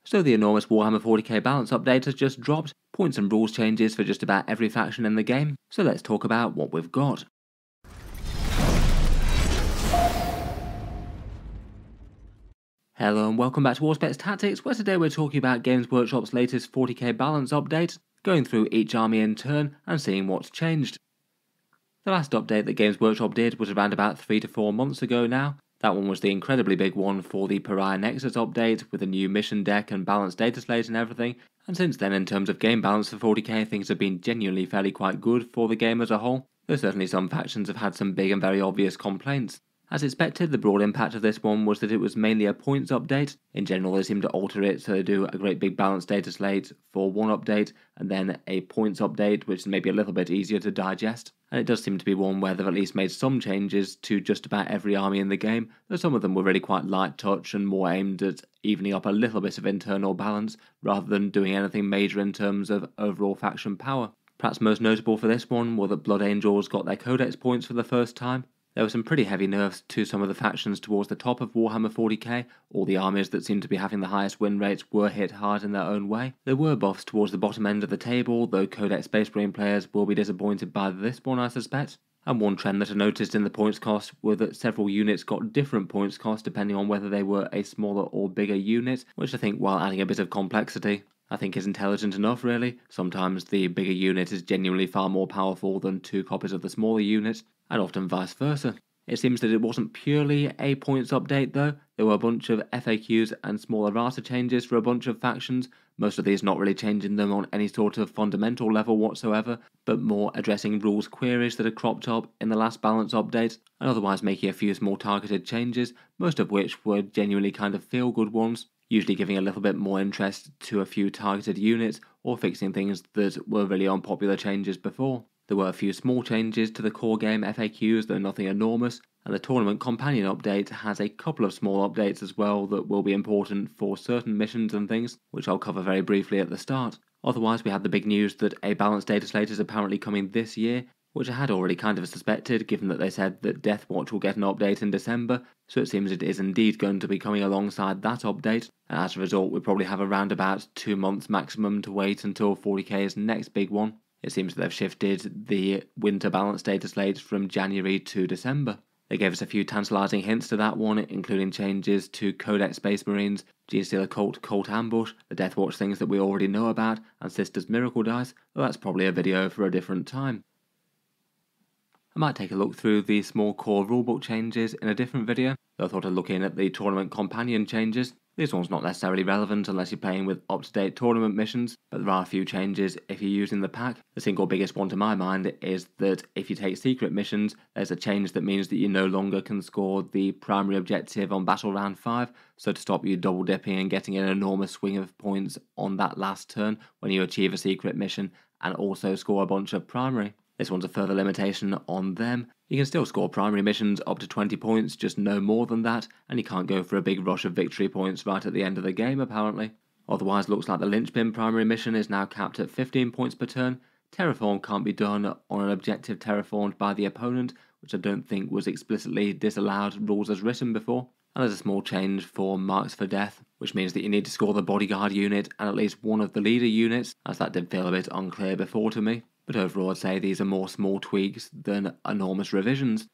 So the enormous Warhammer 40k balance update has just dropped, points and rules changes for just about every faction in the game, so let's talk about what we've got. Hello and welcome back to Auspex Tactics, where today we're talking about Games Workshop's latest 40k balance update, going through each army in turn and seeing what's changed. The last update that Games Workshop did was around about 3 to 4 months ago now. That one was the incredibly big one for the Pariah Nexus update, with a new mission deck and balanced data slate and everything, and since then in terms of game balance for 40k things have been genuinely fairly quite good for the game as a whole, though certainly some factions have had some big and very obvious complaints. As expected, the broad impact of this one was that it was mainly a points update. In general, they seem to alter it so they do a great big balanced data slate for one update, and then a points update, which is maybe a little bit easier to digest. And it does seem to be one where they've at least made some changes to just about every army in the game, though some of them were really quite light touch and more aimed at evening up a little bit of internal balance, rather than doing anything major in terms of overall faction power. Perhaps most notable for this one were that Blood Angels got their Codex points for the first time. There were some pretty heavy nerfs to some of the factions towards the top of Warhammer 40k. All the armies that seemed to be having the highest win rates were hit hard in their own way. There were buffs towards the bottom end of the table, though Codex Space Marine players will be disappointed by this one, I suspect. And one trend that I noticed in the points cost were that several units got different points cost depending on whether they were a smaller or bigger unit, which I think, while adding a bit of complexity, I think is intelligent enough really. Sometimes the bigger unit is genuinely far more powerful than 2 copies of the smaller unit, and often vice versa. It seems that it wasn't purely a points update though. There were a bunch of FAQs and smaller errata changes for a bunch of factions, most of these not really changing them on any sort of fundamental level whatsoever, but more addressing rules queries that had cropped up in the last balance update, and otherwise making a few small targeted changes, most of which were genuinely kind of feel-good ones, usually giving a little bit more interest to a few targeted units, or fixing things that were really unpopular changes before. There were a few small changes to the core game FAQs, though nothing enormous, and the Tournament Companion update has a couple of small updates as well that will be important for certain missions and things, which I'll cover very briefly at the start. Otherwise, we had the big news that a balanced data slate is apparently coming this year, which I had already kind of suspected, given that they said that Deathwatch will get an update in December, so it seems it is indeed going to be coming alongside that update, and as a result we probably have around about 2 months maximum to wait until 40k's next big one. It seems that they've shifted the winter balance data slate from January to December. They gave us a few tantalising hints to that one, including changes to Codex Space Marines, Genestealer Cult Ambush, the Deathwatch things that we already know about, and Sisters Miracle Dice, though that's probably a video for a different time. I might take a look through the small core rulebook changes in a different video, though I thought I'd look in at the Tournament Companion changes. This one's not necessarily relevant unless you're playing with up-to-date tournament missions, but there are a few changes if you're using the pack. The single biggest one to my mind is that if you take secret missions, there's a change that means that you no longer can score the primary objective on Battle Round 5, so to stop you double dipping and getting an enormous swing of points on that last turn when you achieve a secret mission and also score a bunch of primary. This one's a further limitation on them. You can still score primary missions up to 20 points, just no more than that, and you can't go for a big rush of victory points right at the end of the game apparently. Otherwise, looks like the linchpin primary mission is now capped at 15 points per turn. Terraform can't be done on an objective terraformed by the opponent, which I don't think was explicitly disallowed rules as written before. And there's a small change for Marks for Death, which means that you need to score the bodyguard unit and at least one of the leader units, as that did feel a bit unclear before to me. But overall I'd say these are more small tweaks than enormous revisions.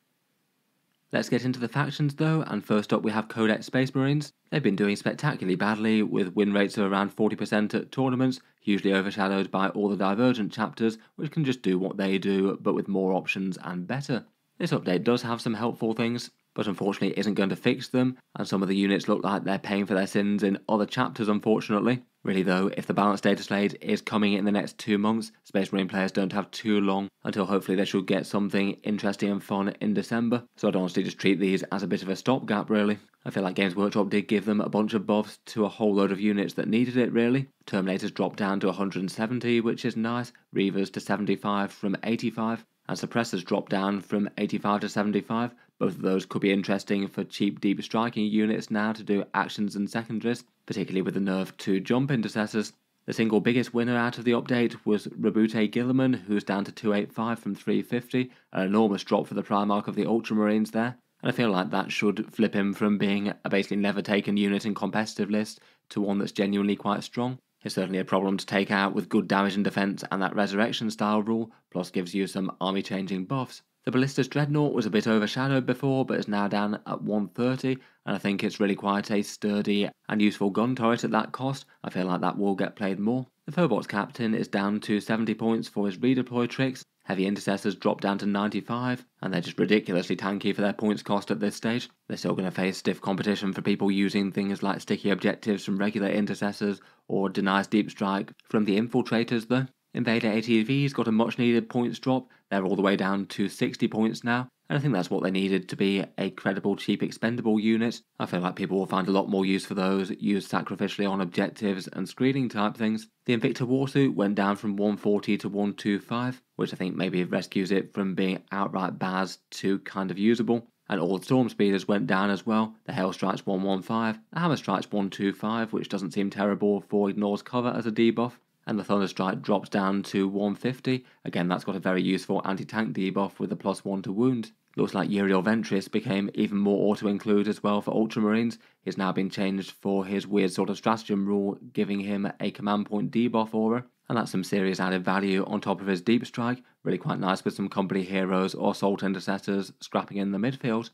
Let's get into the factions though, and first up we have Codex Space Marines. They've been doing spectacularly badly, with win rates of around 40% at tournaments, hugely overshadowed by all the Divergent chapters, which can just do what they do, but with more options and better. This update does have some helpful things, but unfortunately isn't going to fix them, and some of the units look like they're paying for their sins in other chapters unfortunately. Really though, if the balanced data slate is coming in the next 2 months, Space Marine players don't have too long until hopefully they should get something interesting and fun in December, so I'd honestly just treat these as a bit of a stopgap really. I feel like Games Workshop did give them a bunch of buffs to a whole load of units that needed it really. Terminators dropped down to 170, which is nice, Reavers to 75 from 85, and Suppressors dropped down from 85 to 75. Both of those could be interesting for cheap deep striking units now to do actions and secondaries, particularly with the nerf to jump intercessors. The single biggest winner out of the update was Rabute Gilliman, who's down to 285 from 350, an enormous drop for the Primarch of the Ultramarines there. and I feel like that should flip him from being a basically never taken unit in competitive lists to one that's genuinely quite strong. It's certainly a problem to take out with good damage and defense and that resurrection style rule, plus gives you some army changing buffs. The Ballistus Dreadnought was a bit overshadowed before, but is now down at 130, and I think it's really quite a sturdy and useful gun turret at that cost. I feel like that will get played more. The Phobos Captain is down to 70 points for his redeploy tricks. Heavy Intercessors drop down to 95, and they're just ridiculously tanky for their points cost at this stage. They're still going to face stiff competition for people using things like sticky objectives from regular Intercessors or denies deep strike from the Infiltrators though. Invader ATV's got a much needed points drop. They're all the way down to 60 points now, and I think that's what they needed to be a credible, cheap, expendable unit. I feel like people will find a lot more use for those used sacrificially on objectives and screening type things. The Invicta Warsuit went down from 140 to 125, which I think maybe rescues it from being outright baz to kind of usable. And all the Storm Speeders went down as well. The Hail Strikes 115, the Hammer Strikes 125, which doesn't seem terrible for Ignores Cover as a debuff. And the Thunderstrike drops down to 150. Again, that's got a very useful anti-tank debuff with a +1 to wound. Looks like Uriel Ventris became even more auto-include as well for Ultramarines. He's now been changed for his weird sort of stratagem rule, giving him a command point debuff aura. And that's some serious added value on top of his deep strike. Really quite nice with some company heroes or assault intercessors scrapping in the midfield.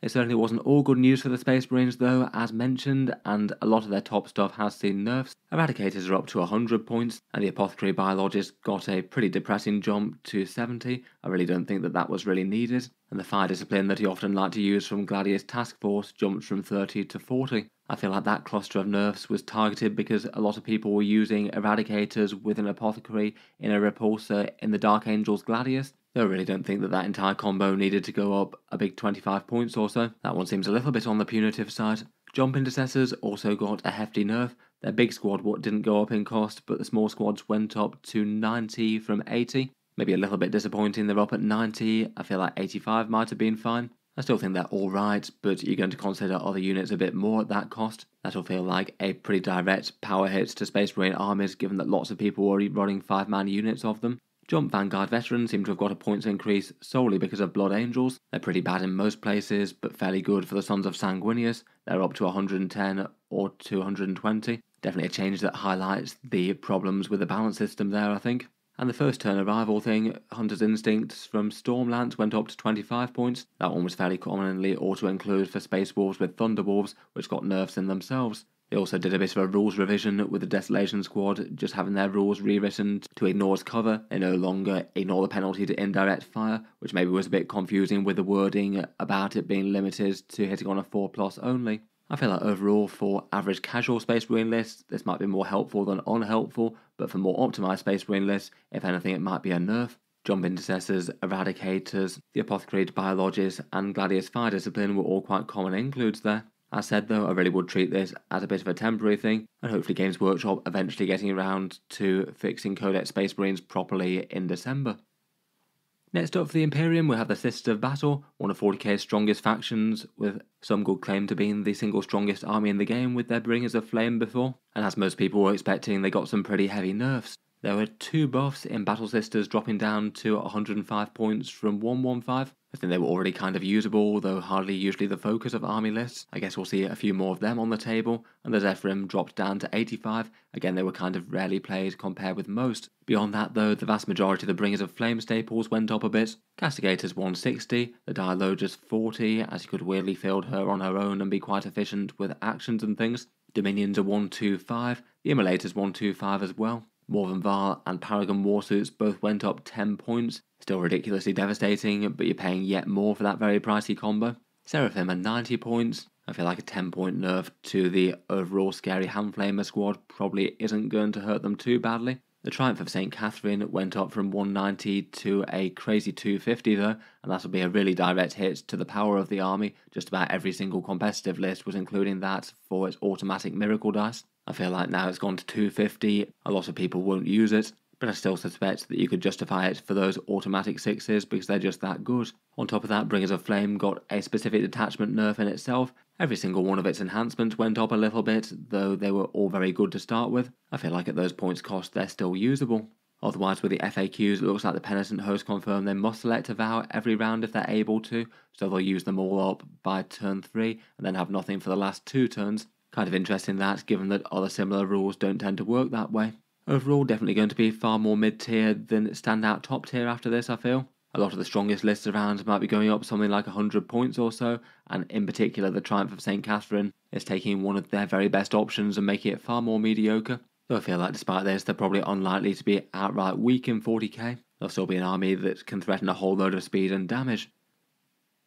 It certainly wasn't all good news for the Space Marines though, as mentioned, and a lot of their top stuff has seen nerfs. Eradicators are up to 100 points, and the Apothecary Biologist got a pretty depressing jump to 70. I really don't think that was really needed. And the Fire Discipline that he often liked to use from Gladius Task Force jumped from 30 to 40. I feel like that cluster of nerfs was targeted because a lot of people were using Eradicators with an Apothecary in a Repulsor in the Dark Angels Gladius. I really don't think that entire combo needed to go up a big 25 points or so. That one seems a little bit on the punitive side. Jump Intercessors also got a hefty nerf. Their big squad didn't go up in cost, but the small squads went up to 90 from 80. Maybe a little bit disappointing they're up at 90. I feel like 85 might have been fine. I still think they're alright, but you're going to consider other units a bit more at that cost. That'll feel like a pretty direct power hit to Space Marine armies, given that lots of people were already running 5-man units of them. Jump Vanguard Veterans seem to have got a points increase solely because of Blood Angels. They're pretty bad in most places, but fairly good for the Sons of Sanguinius. They're up to 110 or 220. Definitely a change that highlights the problems with the balance system there, I think. And the first turn arrival thing, Hunter's Instincts from Stormlance went up to 25 points. That one was fairly commonly auto-included for Space Wolves with Thunderwolves, which got nerfs in themselves. They also did a bit of a rules revision with the Desolation Squad, just having their rules rewritten to Ignores Cover. They no longer ignore the penalty to indirect fire, which maybe was a bit confusing with the wording about it being limited to hitting on a 4+ only. I feel like overall for average casual Space Marine lists, this might be more helpful than unhelpful, but for more optimised Space Marine lists, if anything it might be a nerf. Jump Intercessors, Eradicators, the Apothecary Biologists and Gladius Fire Discipline were all quite common includes there. As said though, I really would treat this as a bit of a temporary thing, and hopefully Games Workshop eventually getting around to fixing Codex Space Marines properly in December. Next up for the Imperium, we have the Sisters of Battle, one of 40k's strongest factions, with some good claim to being the single strongest army in the game with their Bringers of Flame before, and as most people were expecting, they got some pretty heavy nerfs. There were 2 buffs in Battle Sisters dropping down to 105 points from 115. I think they were already kind of usable, though hardly usually the focus of army lists. I guess we'll see a few more of them on the table. And the Zephyrim dropped down to 85. Again, they were kind of rarely played compared with most. Beyond that though, the vast majority of the Bringers of Flame staples went up a bit. Castigators 160, the Dialogus 40, as you could weirdly field her on her own and be quite efficient with actions and things. Dominions are 125, the Immolators 125 as well. Morven Vaal and Paragon Warsuits both went up 10 points. Still ridiculously devastating, but you're paying yet more for that very pricey combo. Seraphim are 90 points. I feel like a 10-point nerf to the overall scary Handflamer squad probably isn't going to hurt them too badly. The Triumph of St. Catherine went up from 190 to a crazy 250 though, and that'll be a really direct hit to the power of the army. Just about every single competitive list was including that for its automatic miracle dice. I feel like now it's gone to 250, a lot of people won't use it, but I still suspect that you could justify it for those automatic 6s because they're just that good. On top of that, Bringers of Flame got a specific detachment nerf in itself. Every single one of its enhancements went up a little bit, though they were all very good to start with. I feel like at those points cost they're still usable. Otherwise, with the FAQs, it looks like the Penitent host confirmed they must select a vow every round if they're able to, so they'll use them all up by turn 3 and then have nothing for the last 2 turns. Kind of interesting that, given that other similar rules don't tend to work that way. Overall, definitely going to be far more mid-tier than standout top tier after this, I feel. A lot of the strongest lists around might be going up something like 100 points or so, and in particular the Triumph of St. Catherine is taking one of their very best options and making it far more mediocre. So I feel like despite this, they're probably unlikely to be outright weak in 40k. They'll still be an army that can threaten a whole load of speed and damage.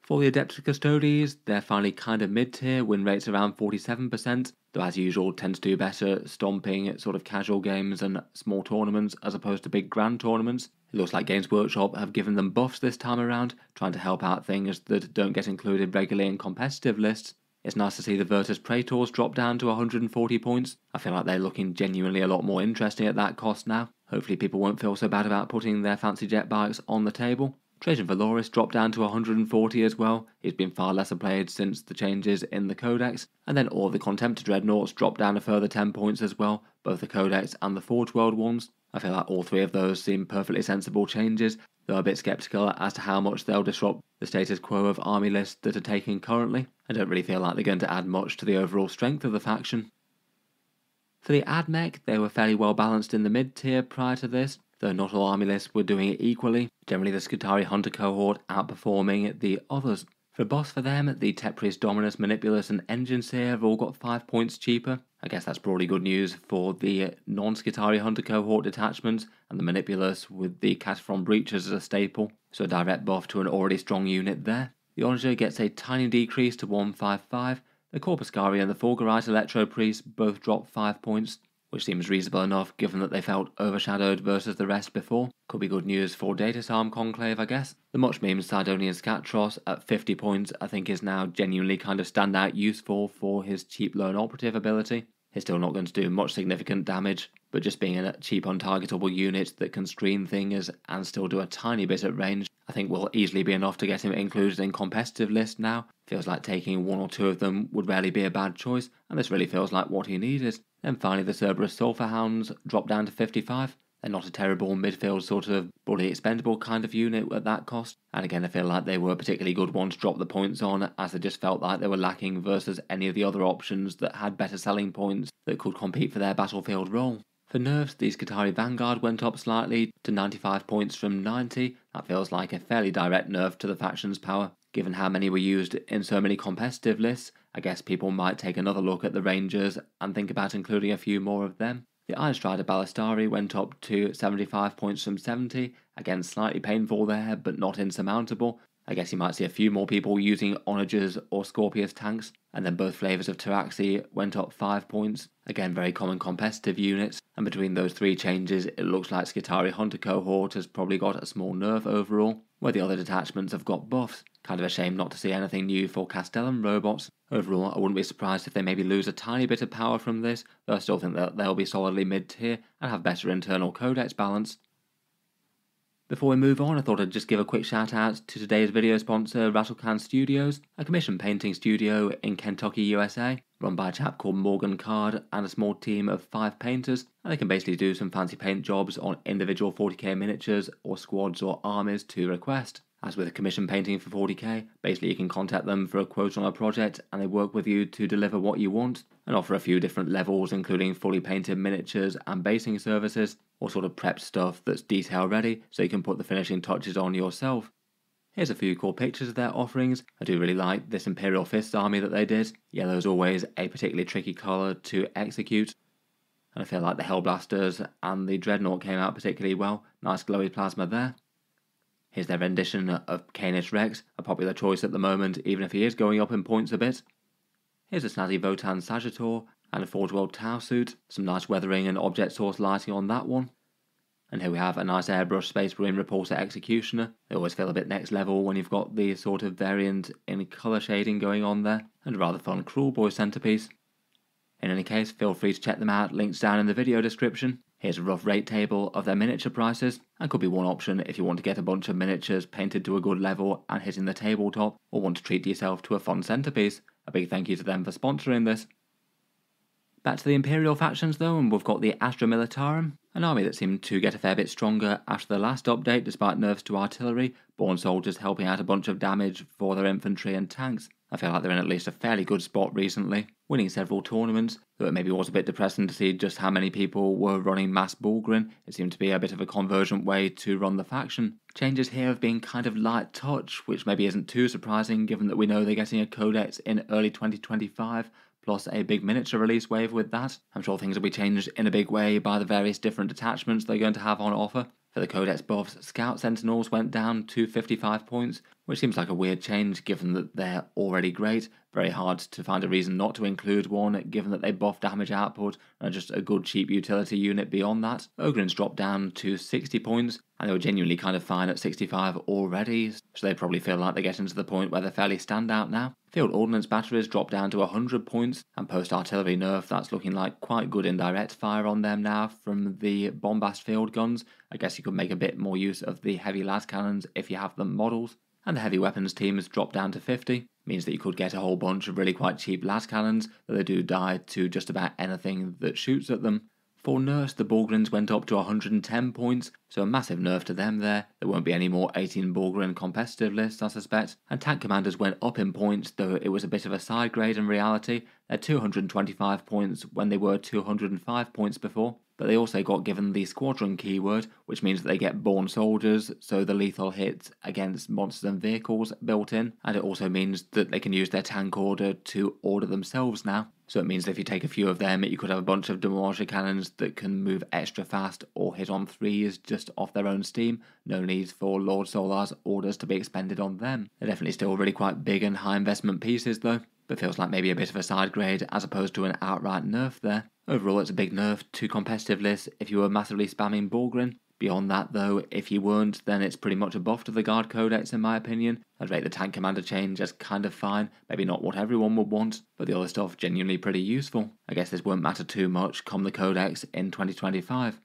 For the Adeptus Custodes, they're finally kind of mid-tier, win rates around 47%, though as usual tend to do better stomping at sort of casual games and small tournaments as opposed to big grand tournaments. It looks like Games Workshop have given them buffs this time around, trying to help out things that don't get included regularly in competitive lists. It's nice to see the Virtus Praetors drop down to 140 points. I feel like they're looking genuinely a lot more interesting at that cost now. Hopefully people won't feel so bad about putting their fancy jet bikes on the table. Trajan Valoris dropped down to 140 as well. He's been far lesser played since the changes in the Codex. And then all the Contemptor Dreadnoughts dropped down a further 10 points as well, both the Codex and the Forge World ones. I feel like all 3 of those seem perfectly sensible changes, though a bit sceptical as to how much they'll disrupt the status quo of army lists that are taken currently. I don't really feel like they're going to add much to the overall strength of the faction. For the AdMech, they were fairly well balanced in the mid-tier prior to this, though not all army lists were doing it equally, generally the Skitarii Hunter cohort outperforming the others. For boss for them, the Tech Priest Dominus, Manipulus and Engine Seer have all got 5 points cheaper. I guess that's broadly good news for the non-Skitarii Hunter cohort detachments, and the Manipulus with the Cataphrone Breaches as a staple, so a direct buff to an already strong unit there. The Onager gets a tiny decrease to 155, the Corpuscari and the Fulgurite Electro Priest both drop 5 points, which seems reasonable enough given that they felt overshadowed versus the rest before. Could be good news for Datasarm Conclave, I guess. The much memed Sidonian Scatros at 50 points I think is now genuinely kind of standout useful for his cheap lone operative ability. He's still not going to do much significant damage, but just being a cheap untargetable unit that can screen things and still do a tiny bit at range, I think will easily be enough to get him included in competitive lists now. Feels like taking 1 or 2 of them would rarely be a bad choice, and this really feels like what he needed. Then finally the Cerberus Sulphur Hounds drop down to 55. They're not a terrible midfield sort of bully expendable kind of unit at that cost, and again I feel like they were a particularly good one to drop the points on, as they just felt like they were lacking versus any of the other options that had better selling points that could compete for their battlefield role. For nerfs, the Skitarii Vanguard went up slightly to 95 points from 90. That feels like a fairly direct nerf to the faction's power. Given how many were used in so many competitive lists, I guess people might take another look at the Rangers and think about including a few more of them. The Iron Strider Ballistari went up to 75 points from 70, again slightly painful there but not insurmountable. I guess you might see a few more people using Onagers or Scorpius tanks, and then both flavours of Taraxi went up 5 points, again very common competitive units, and between those 3 changes it looks like Skitarii Hunter cohort has probably got a small nerf overall, where the other detachments have got buffs. Kind of a shame not to see anything new for Castellan robots. Overall, I wouldn't be surprised if they maybe lose a tiny bit of power from this, though I still think that they'll be solidly mid-tier and have better internal codex balance. Before we move on, I thought I'd just give a quick shout out to today's video sponsor, Rattle Studios, a commission painting studio in Kentucky, USA, run by a chap called Morgan Card and a small team of 5 painters, and they can basically do some fancy paint jobs on individual 40k miniatures or squads or armies to request. As with commission painting for 40k, basically you can contact them for a quote on a project and they work with you to deliver what you want, and offer a few different levels including fully painted miniatures and basing services, or sort of prepped stuff that's detail ready so you can put the finishing touches on yourself. Here's a few cool pictures of their offerings. I do really like this Imperial Fists army that they did. Yellow is always a particularly tricky colour to execute, and I feel like the Hellblasters and the Dreadnought came out particularly well. Nice glowy plasma there. Here's their rendition of Canis Rex, a popular choice at the moment even if he is going up in points a bit. Here's a snazzy Votann Sagittor and a Forge World Tau suit, some nice weathering and object source lighting on that one. And here we have a nice airbrush Space Marine Repulsor Executioner. They always feel a bit next level when you've got the sort of variant in colour shading going on there, and a rather fun Cruel Boy centrepiece. In any case, feel free to check them out, links down in the video description. Here's a rough rate table of their miniature prices, and could be one option if you want to get a bunch of miniatures painted to a good level and hitting the tabletop, or want to treat yourself to a fun centrepiece. A big thank you to them for sponsoring this. Back to the Imperial factions though, and we've got the Astra Militarum. An army that seemed to get a fair bit stronger after the last update despite nerfs to artillery, born soldiers helping out a bunch of damage for their infantry and tanks. I feel like they're in at least a fairly good spot recently, winning several tournaments, though it maybe was a bit depressing to see just how many people were running mass Bullgrin. It seemed to be a bit of a convergent way to run the faction. Changes here have been kind of light touch, which maybe isn't too surprising given that we know they're getting a codex in early 2025, plus a big miniature release wave with that. I'm sure things will be changed in a big way by the various different detachments they're going to have on offer. For the Codex buffs, Scout Sentinels went down to 55 points, which seems like a weird change given that they're already great. Very hard to find a reason not to include one, given that they buff damage output and are just a good cheap utility unit beyond that. Ogryns dropped down to 60 points, and they were genuinely kind of fine at 65 already, so they probably feel like they're getting to the point where they're fairly standout now. Field Ordnance batteries dropped down to 100 points, and post-artillery nerf, that's looking like quite good indirect fire on them now from the Bombast field guns. I guess you could make a bit more use of the heavy las cannons if you have them models. And the heavy weapons teams dropped down to 50, means that you could get a whole bunch of really quite cheap las cannons, though they do die to just about anything that shoots at them. For nerfs, the Bullgrins went up to 110 points, so a massive nerf to them there. There won't be any more 18 Bullgrin competitive lists, I suspect. And tank commanders went up in points, though it was a bit of a side grade in reality. They're 225 points when they were 205 points before. But they also got given the squadron keyword, which means that they get born soldiers, so the lethal hits against monsters and vehicles built in, and it also means that they can use their tank order to order themselves now. So it means that if you take a few of them, you could have a bunch of demolition cannons that can move extra fast or hit on threes just off their own steam. No need for Lord Solar's orders to be expended on them. They're definitely still really quite big and high investment pieces though, but feels like maybe a bit of a side grade as opposed to an outright nerf there. Overall, it's a big nerf to competitive lists if you were massively spamming Bullgrin. Beyond that though, if you weren't, then it's pretty much a buff to the Guard Codex in my opinion. I'd rate the Tank Commander change as kind of fine, maybe not what everyone would want, but the other stuff genuinely pretty useful. I guess this won't matter too much come the Codex in 2025.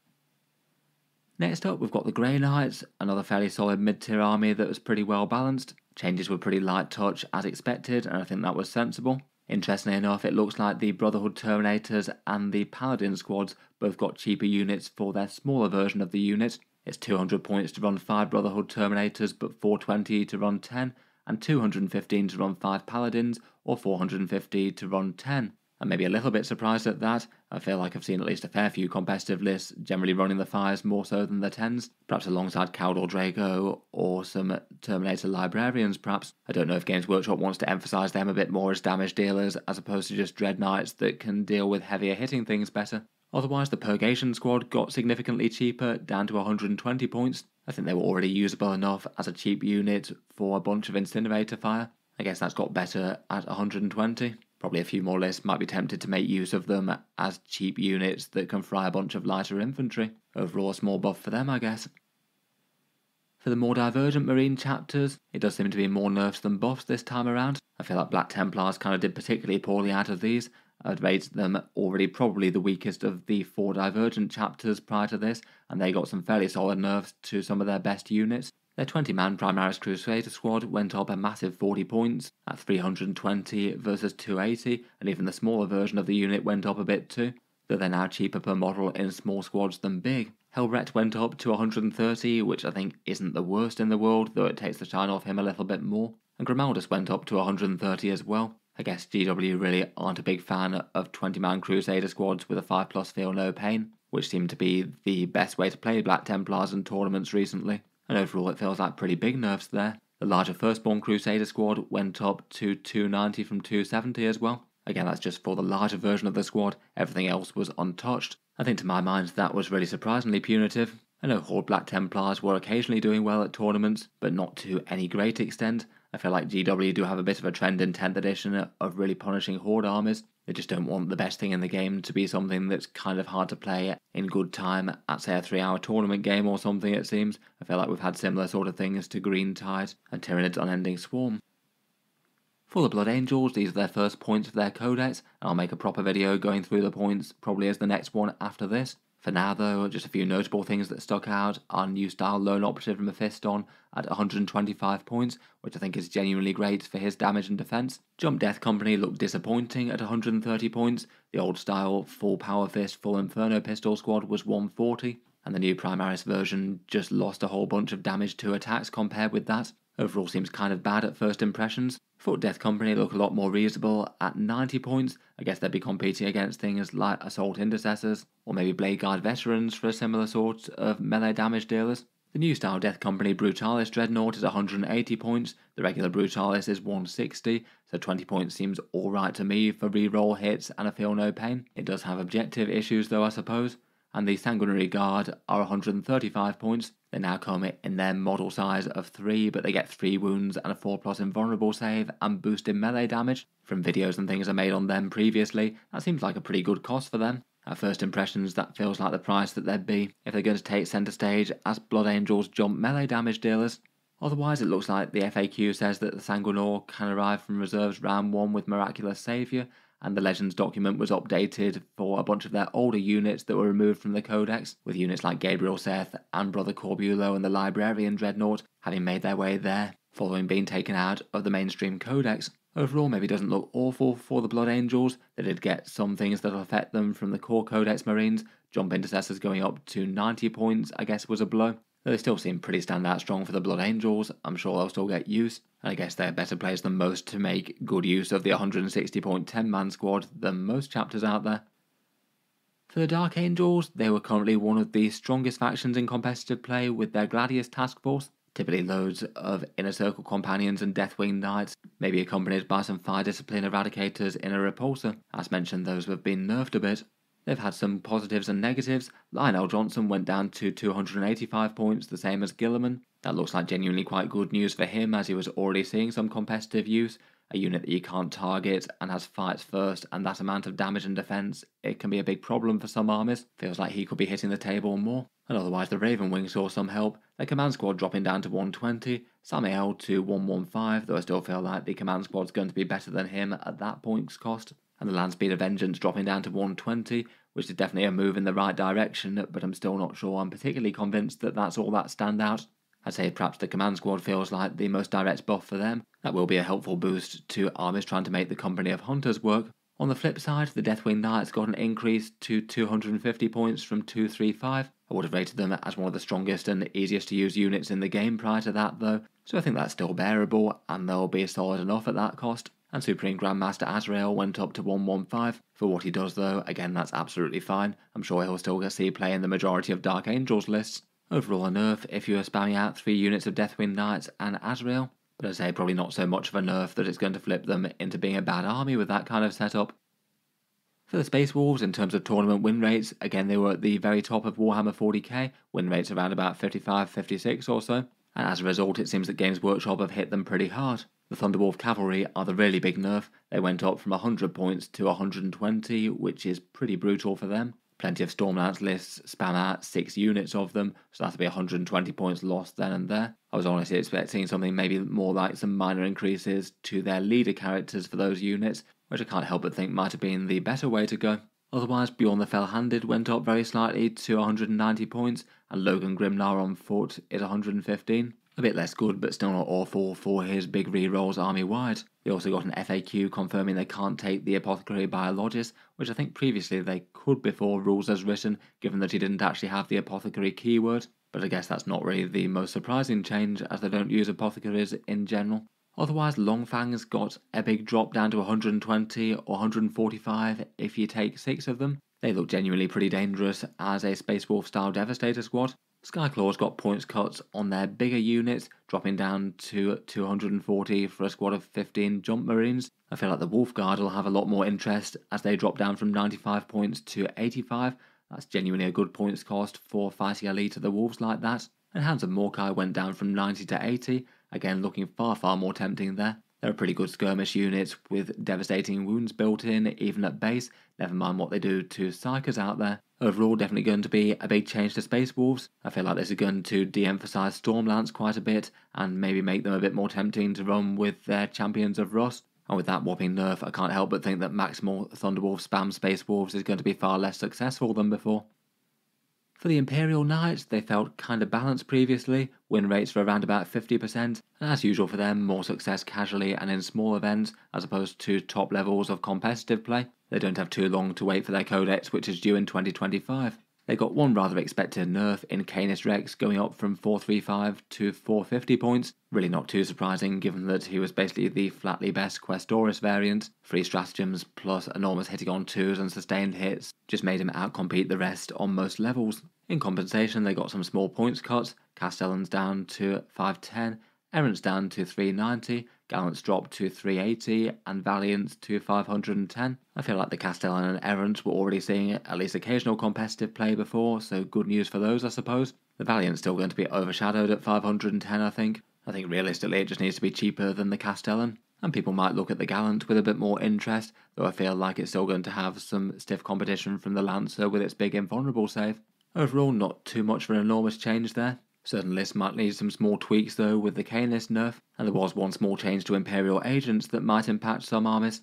Next up, we've got the Grey Knights, another fairly solid mid-tier army that was pretty well balanced. Changes were pretty light touch as expected, and I think that was sensible. Interestingly enough, it looks like the Brotherhood Terminators and the Paladin squads both got cheaper units for their smaller version of the unit. It's 200 points to run 5 Brotherhood Terminators, but 420 to run 10, and 215 to run 5 Paladins, or 450 to run 10. I'm maybe a little bit surprised at that. I feel like I've seen at least a fair few competitive lists generally running the 5s more so than the 10s, perhaps alongside Caldor Drago or some Terminator Librarians perhaps. I don't know if Games Workshop wants to emphasise them a bit more as damage dealers as opposed to just Dread Knights that can deal with heavier hitting things better. Otherwise, the Purgation squad got significantly cheaper, down to 120 points. I think they were already usable enough as a cheap unit for a bunch of Incinerator fire. I guess that's got better at 120. Probably a few more lists might be tempted to make use of them as cheap units that can fry a bunch of lighter infantry. Overall, a small buff for them, I guess. For the more divergent Marine chapters, it does seem to be more nerfs than buffs this time around. I feel like Black Templars kind of did particularly poorly out of these. I'd rate them already probably the weakest of the 4 divergent chapters prior to this, and they got some fairly solid nerfs to some of their best units. Their 20-man Primaris Crusader squad went up a massive 40 points at 320 versus 280, and even the smaller version of the unit went up a bit too, though they're now cheaper per model in small squads than big. Helret went up to 130, which I think isn't the worst in the world, though it takes the shine off him a little bit more, and Grimaldus went up to 130 as well. I guess GW really aren't a big fan of 20-man Crusader squads with a 5+ feel no pain, which seemed to be the best way to play Black Templars in tournaments recently. And overall it feels like pretty big nerfs there. The larger Firstborn Crusader squad went up to 290 from 270 as well. Again, that's just for the larger version of the squad, everything else was untouched. I think to my mind that was really surprisingly punitive. I know Horde Black Templars were occasionally doing well at tournaments, but not to any great extent. I feel like GW do have a bit of a trend in 10th edition of really punishing Horde armies. They just don't want the best thing in the game to be something that's kind of hard to play in good time at, say, a 3-hour tournament game or something, it seems. I feel like we've had similar sort of things to Green Tide and Tyranids Unending Swarm. For the Blood Angels, these are their first points of their codex, and I'll make a proper video going through the points probably as the next one after this. For now though, just a few notable things that stuck out. Our new style Lone Operative Mephiston at 125 points, which I think is genuinely great for his damage and defense. Jump Death Company looked disappointing at 130 points. The old style Full Power Fist Full Inferno Pistol Squad was 140, and the new Primaris version just lost a whole bunch of damage to attacks compared with that. Overall seems kind of bad at first impressions. Foot Death Company look a lot more reasonable at 90 points. I guess they'd be competing against things like Assault Intercessors, or maybe Blade Guard Veterans for a similar sort of melee damage dealers. The new style Death Company Brutalis Dreadnought is 180 points, the regular Brutalis is 160, so 20 points seems alright to me for reroll hits and a feel no pain. It does have objective issues though, I suppose. And the Sanguinary Guard are 135 points. They now come in their model size of 3, but they get 3 wounds and a 4+ invulnerable save and boosted melee damage. From videos and things I made on them previously, that seems like a pretty good cost for them. At first impressions, that feels like the price that they'd be if they're going to take centre stage as Blood Angels jump melee damage dealers. Otherwise, it looks like the FAQ says that the Sanguinor can arrive from reserves round 1 with Miraculous Saviour, and the Legends document was updated for a bunch of their older units that were removed from the Codex, with units like Gabriel Seth and Brother Corbulo and the Librarian Dreadnought having made their way there, following being taken out of the mainstream Codex. Overall, maybe doesn't look awful for the Blood Angels. They did get some things that will affect them from the core Codex Marines. Jump Intercessors going up to 90 points, I guess, was a blow. Though they still seem pretty standout strong for the Blood Angels, I'm sure they'll still get use. And I guess they're better players than most to make good use of the 160-point 10-man squad than most chapters out there. For the Dark Angels, they were currently one of the strongest factions in competitive play with their Gladius task force. Typically loads of Inner Circle companions and Deathwing Knights, maybe accompanied by some Fire Discipline Eradicators in a Repulsor. As mentioned, those have been nerfed a bit. They've had some positives and negatives. Lionel Johnson went down to 285 points, the same as Gilliman. That looks like genuinely quite good news for him, as he was already seeing some competitive use. A unit that you can't target and has fights first and that amount of damage and defense, it can be a big problem for some armies. Feels like he could be hitting the table more. And otherwise the Ravenwing saw some help. Their command squad dropping down to 120, Samael to 115, though I still feel like the command squad's going to be better than him at that points cost. And the Landspeeder Vengeance dropping down to 120, which is definitely a move in the right direction, but I'm still not sure I'm particularly convinced that that's all that standout. I'd say perhaps the command squad feels like the most direct buff for them. That will be a helpful boost to armies trying to make the Company of Hunters work. On the flip side, the Deathwing Knights got an increase to 250 points from 235. I would have rated them as one of the strongest and easiest to use units in the game prior to that though, so I think that's still bearable and they'll be solid enough at that cost. And Supreme Grandmaster Azrael went up to 115. For what he does though, again that's absolutely fine. I'm sure he'll still see play in the majority of Dark Angels lists. Overall a nerf if you are spamming out 3 units of Deathwing Knights and Azrael, but I'd say probably not so much of a nerf that it's going to flip them into being a bad army with that kind of setup. For the Space Wolves, in terms of tournament win rates, again they were at the very top of Warhammer 40k, win rates around about 55-56 or so, and as a result it seems that Games Workshop have hit them pretty hard. The Thunderwolf Cavalry are the really big nerf. They went up from 100 points to 120, which is pretty brutal for them. Plenty of Stormlance lists spam out 6 units of them, so that'll be 120 points lost then and there. I was honestly expecting something maybe more like some minor increases to their leader characters for those units, which I can't help but think might have been the better way to go. Otherwise, Bjorn the Fell-Handed went up very slightly to 190 points, and Logan Grimnar on foot is 115. A bit less good, but still not awful for his big rerolls army-wide. They also got an FAQ confirming they can't take the Apothecary Biologist, which I think previously they could before rules as written, given that he didn't actually have the Apothecary keyword. But I guess that's not really the most surprising change, as they don't use Apothecaries in general. Otherwise, Longfangs got a big drop down to 120 or 145 if you take 6 of them. They look genuinely pretty dangerous as a Space Wolf style Devastator squad. Skyclaws got points cuts on their bigger units, dropping down to 240 for a squad of 15 Jump Marines. I feel like the Wolf Guard will have a lot more interest as they drop down from 95 points to 85. That's genuinely a good points cost for fighting elite of the Wolves like that. And Hounds of Morkai went down from 90 to 80, again looking far more tempting there. They're a pretty good skirmish unit with devastating wounds built in, even at base, never mind what they do to Psychers out there. Overall, definitely going to be a big change to Space Wolves. I feel like this is going to de-emphasise Stormlance quite a bit, and maybe make them a bit more tempting to run with their Champions of Rust. And with that whopping nerf, I can't help but think that maximal Thunderwolf spam Space Wolves is going to be far less successful than before. For the Imperial Knights, they felt kind of balanced previously, win rates were around about 50%, and as usual for them, more success casually and in small events as opposed to top levels of competitive play. They don't have too long to wait for their codex, which is due in 2025. They got one rather expected nerf in Canis Rex, going up from 435 to 450 points. Really not too surprising given that he was basically the flatly best Questoris variant. 3 stratagems plus enormous hitting on 2s and sustained hits just made him outcompete the rest on most levels. In compensation, they got some small points cuts. Castellans down to 510, Errants down to 390, Gallants dropped to 380, and Valiants to 510. I feel like the Castellan and Errants were already seeing at least occasional competitive play before, so good news for those, I suppose. The Valiant's still going to be overshadowed at 510, I think. I think realistically it just needs to be cheaper than the Castellan. And people might look at the Gallant with a bit more interest, though I feel like it's still going to have some stiff competition from the Lancer with its big invulnerable save. Overall, not too much of an enormous change there. Certain lists might need some small tweaks though with the Canis nerf, and there was one small change to Imperial Agents that might impact some armies.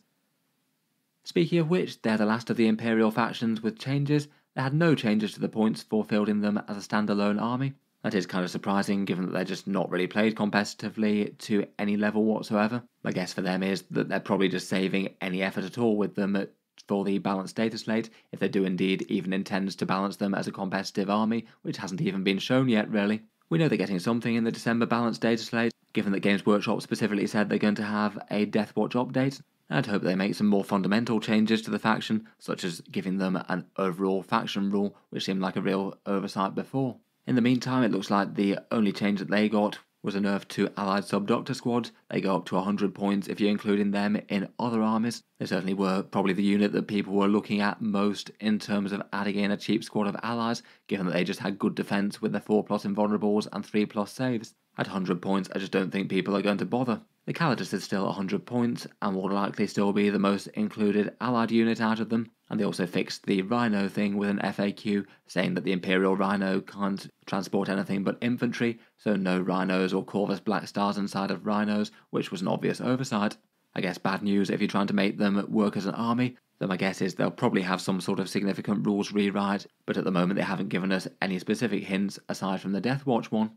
Speaking of which, they're the last of the Imperial factions with changes. They had no changes to the points for fielding them as a standalone army. That is kind of surprising given that they're just not really played competitively to any level whatsoever. My guess for them is that they're probably just saving any effort at all with them for the balanced data slate, if they do indeed even intend to balance them as a competitive army, which hasn't even been shown yet really. We know they're getting something in the December balanced data slate, given that Games Workshop specifically said they're going to have a Deathwatch update. I'd hope they make some more fundamental changes to the faction, such as giving them an overall faction rule, which seemed like a real oversight before. In the meantime, it looks like the only change that they got was a nerf to allied sub-doctor squads. They go up to 100 points if you're including them in other armies. They certainly were probably the unit that people were looking at most in terms of adding in a cheap squad of allies, given that they just had good defense with their 4+ invulnerables and 3+ saves. At 100 points, I just don't think people are going to bother. The Calidus is still 100 points and will likely still be the most included allied unit out of them, and they also fixed the Rhino thing with an FAQ saying that the Imperial Rhino can't transport anything but infantry, so no Rhinos or Corvus Black Stars inside of Rhinos, which was an obvious oversight. I guess bad news if you're trying to make them work as an army, though my guess is they'll probably have some sort of significant rules rewrite, but at the moment they haven't given us any specific hints aside from the Deathwatch one.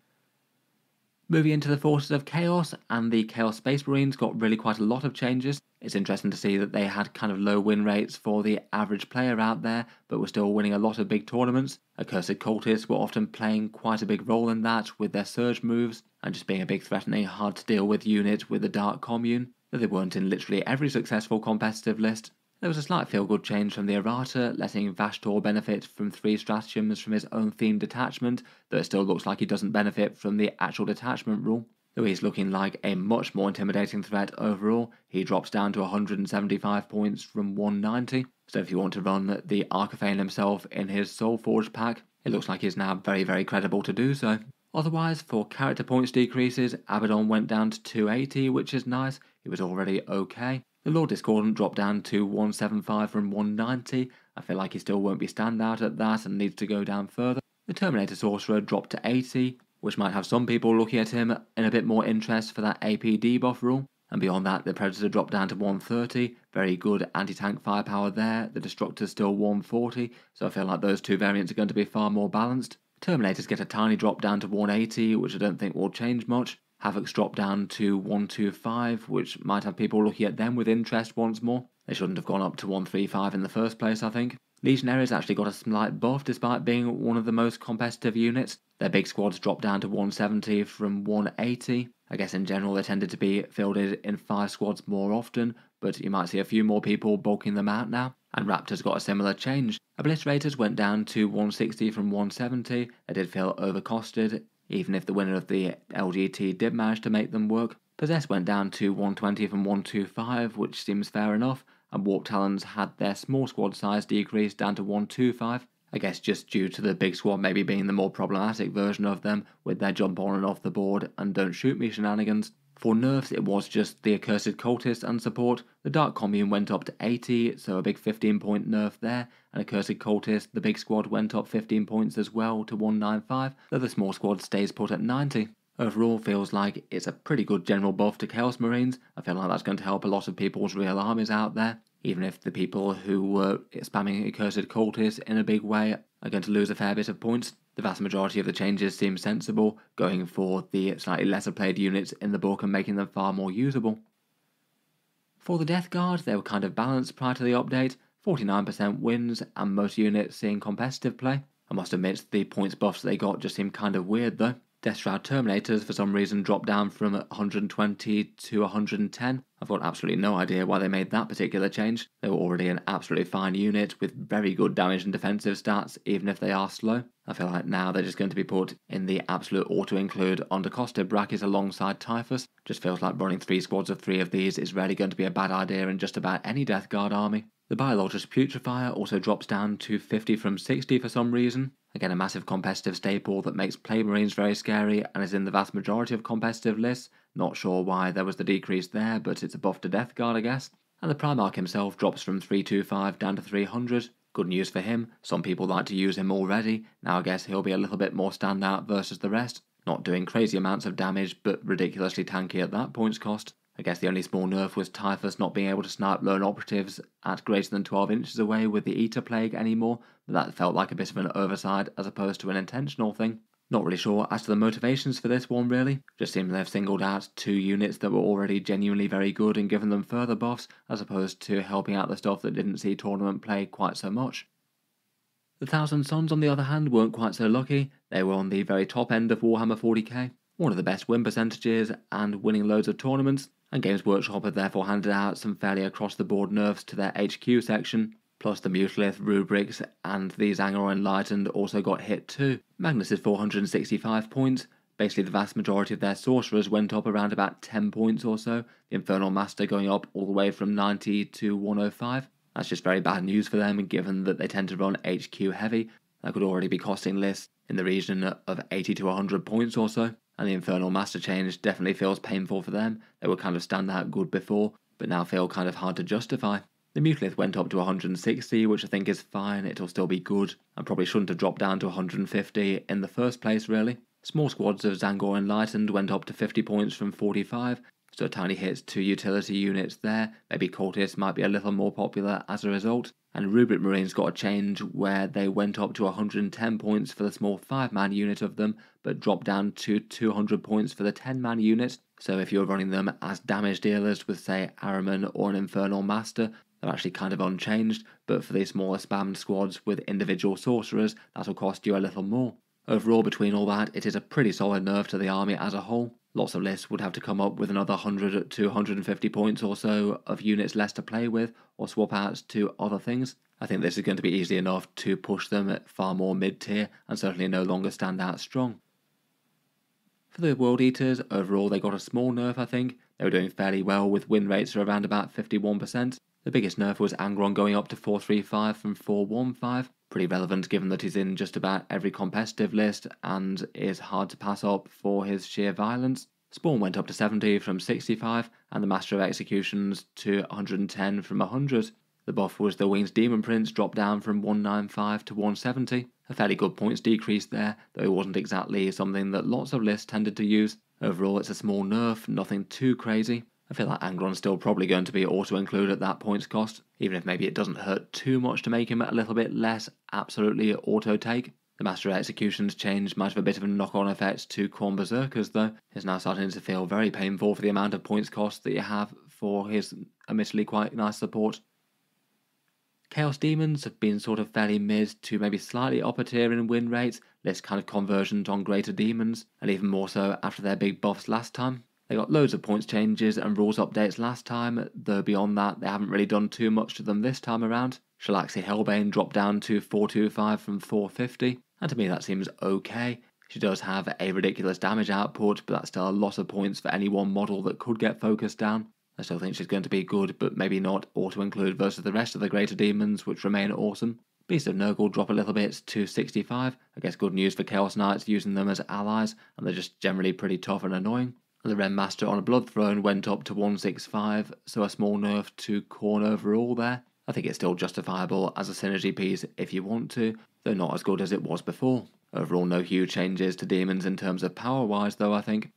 Moving into the Forces of Chaos, and the Chaos Space Marines got really quite a lot of changes. It's interesting to see that they had kind of low win rates for the average player out there, but were still winning a lot of big tournaments. Accursed Cultists were often playing quite a big role in that with their surge moves, and just being a big threatening, hard to deal with unit with the Dark Commune, though they weren't in literally every successful competitive list. There was a slight feel-good change from the Errata, letting Vashtor benefit from 3 stratagems from his own themed detachment, though it still looks like he doesn't benefit from the actual detachment rule. Though he's looking like a much more intimidating threat overall, he drops down to 175 points from 190, so if you want to run the Archifane himself in his Soulforged pack, it looks like he's now very, very credible to do so. Otherwise, for character points decreases, Abaddon went down to 280, which is nice. He was already okay. The Lord Discordant dropped down to 175 from 190. I feel like he still won't be standout at that and needs to go down further. The Terminator Sorcerer dropped to 80, which might have some people looking at him in a bit more interest for that AP debuff rule. And beyond that, the Predator dropped down to 130. Very good anti-tank firepower there. The Destructor's still 140, so I feel like those two variants are going to be far more balanced. Terminators get a tiny drop down to 180, which I don't think will change much. Havoc's dropped down to 125, which might have people looking at them with interest once more. They shouldn't have gone up to 135 in the first place, I think. Legionaries actually got a slight buff despite being one of the most competitive units. Their big squads dropped down to 170 from 180. I guess in general they tended to be fielded in 5 squads more often, but you might see a few more people bulking them out now. And Raptors got a similar change. Obliterators went down to 160 from 170. They did feel overcosted, even if the winner of the LGT did manage to make them work. Possessed went down to 120 from 125, which seems fair enough, and Warp Talons had their small squad size decreased down to 125, I guess just due to the big squad maybe being the more problematic version of them, with their jump on and off the board and don't shoot me shenanigans. For nerfs, it was just the Accursed Cultists and support. The Dark Commune went up to 80, so a big 15-point nerf there, and Accursed Cultist, the big squad, went up 15 points as well to 195, though the small squad stays put at 90. Overall, feels like it's a pretty good general buff to Chaos Marines. I feel like that's going to help a lot of people's real armies out there, even if the people who were spamming Accursed Cultists in a big way are going to lose a fair bit of points. The vast majority of the changes seem sensible, going for the slightly lesser played units in the book and making them far more usable. For the Death Guard, they were kind of balanced prior to the update, 49% wins and most units seeing competitive play. I must admit the points buffs they got just seemed kind of weird though. Death Shroud Terminators for some reason dropped down from 120 to 110. I've got absolutely no idea why they made that particular change. They were already an absolutely fine unit with very good damage and defensive stats, even if they are slow. I feel like now they're just going to be put in the absolute auto-include undercosted bracket alongside Typhus. Just feels like running 3 squads of 3 of these is really going to be a bad idea in just about any Death Guard army. The Biologist Putrefier also drops down to 50 from 60 for some reason. Again, a massive competitive staple that makes Plague Marines very scary and is in the vast majority of competitive lists. Not sure why there was the decrease there, but it's a buff to Death Guard, I guess. And the Primarch himself drops from 325 down to 300. Good news for him. Some people like to use him already. Now I guess he'll be a little bit more standout versus the rest. Not doing crazy amounts of damage, but ridiculously tanky at that points cost. I guess the only small nerf was Typhus not being able to snipe lone operatives at greater than 12 inches away with the Eater Plague anymore, but that felt like a bit of an oversight as opposed to an intentional thing. Not really sure as to the motivations for this one really, just seems they've singled out 2 units that were already genuinely very good and given them further buffs, as opposed to helping out the stuff that didn't see tournament play quite so much. The Thousand Sons on the other hand weren't quite so lucky. They were on the very top end of Warhammer 40k, one of the best win percentages and winning loads of tournaments, and Games Workshop had therefore handed out some fairly across-the-board nerfs to their HQ section, plus the Mutalith, Rubrics, and the Zangor Enlightened also got hit too. Magnus's 465 points, basically the vast majority of their sorcerers went up around about 10 points or so, the Infernal Master going up all the way from 90 to 105. That's just very bad news for them, given that they tend to run HQ heavy. That could already be costing lists in the region of 80 to 100 points or so. And the Infernal Master change definitely feels painful for them. They were kind of standout good before, but now feel kind of hard to justify. The Mutalith went up to 160, which I think is fine, it'll still be good, and probably shouldn't have dropped down to 150 in the first place really. Small squads of Zangor Enlightened went up to 50 points from 45, so tiny hits to utility units there. Maybe Cultists might be a little more popular as a result. And Rubric Marines got a change where they went up to 110 points for the small 5-man unit of them, but dropped down to 200 points for the 10-man unit. So if you're running them as damage dealers with, say, Ahriman or an Infernal Master, they're actually kind of unchanged, but for these smaller spammed squads with individual sorcerers, that'll cost you a little more. Overall, between all that, it is a pretty solid nerf to the army as a whole. Lots of lists would have to come up with another 100 to 150 points or so of units less to play with, or swap out to other things. I think this is going to be easy enough to push them at far more mid-tier, and certainly no longer stand out strong. For the World Eaters, overall they got a small nerf I think. They were doing fairly well with win rates of around about 51%. The biggest nerf was Angron going up to 435 from 415. Pretty relevant given that he's in just about every competitive list and is hard to pass up for his sheer violence. Spawn went up to 70 from 65 and the Master of Executions to 110 from 100. The buff was the Winged Demon Prince dropped down from 195 to 170. A fairly good points decrease there, though it wasn't exactly something that lots of lists tended to use. Overall it's a small nerf, nothing too crazy. I feel like Angron's still probably going to be auto-include at that points cost, even if maybe it doesn't hurt too much to make him a little bit less absolutely auto-take. The Master of Executions change might have a bit of a knock-on effect to Khorne Berserkers though. It's now starting to feel very painful for the amount of points cost that you have for his admittedly quite nice support. Chaos Demons have been sort of fairly mid to maybe slightly upper tier in win rates, less kind of convergent on Greater Demons, and even more so after their big buffs last time. They got loads of points changes and rules updates last time, though beyond that they haven't really done too much to them this time around. Shalaxi Hellbane dropped down to 425 from 450, and to me that seems okay. She does have a ridiculous damage output, but that's still a lot of points for any one model that could get focused down. I still think she's going to be good, but maybe not auto-include versus the rest of the Greater Demons, which remain awesome. Beast of Nurgle drop a little bit to 65, I guess good news for Chaos Knights using them as allies, and they're just generally pretty tough and annoying. The Ren Master on a Blood Throne went up to 165, so a small nerf to Khorne overall there. I think it's still justifiable as a synergy piece if you want to, though not as good as it was before. Overall no huge changes to demons in terms of power-wise though I think.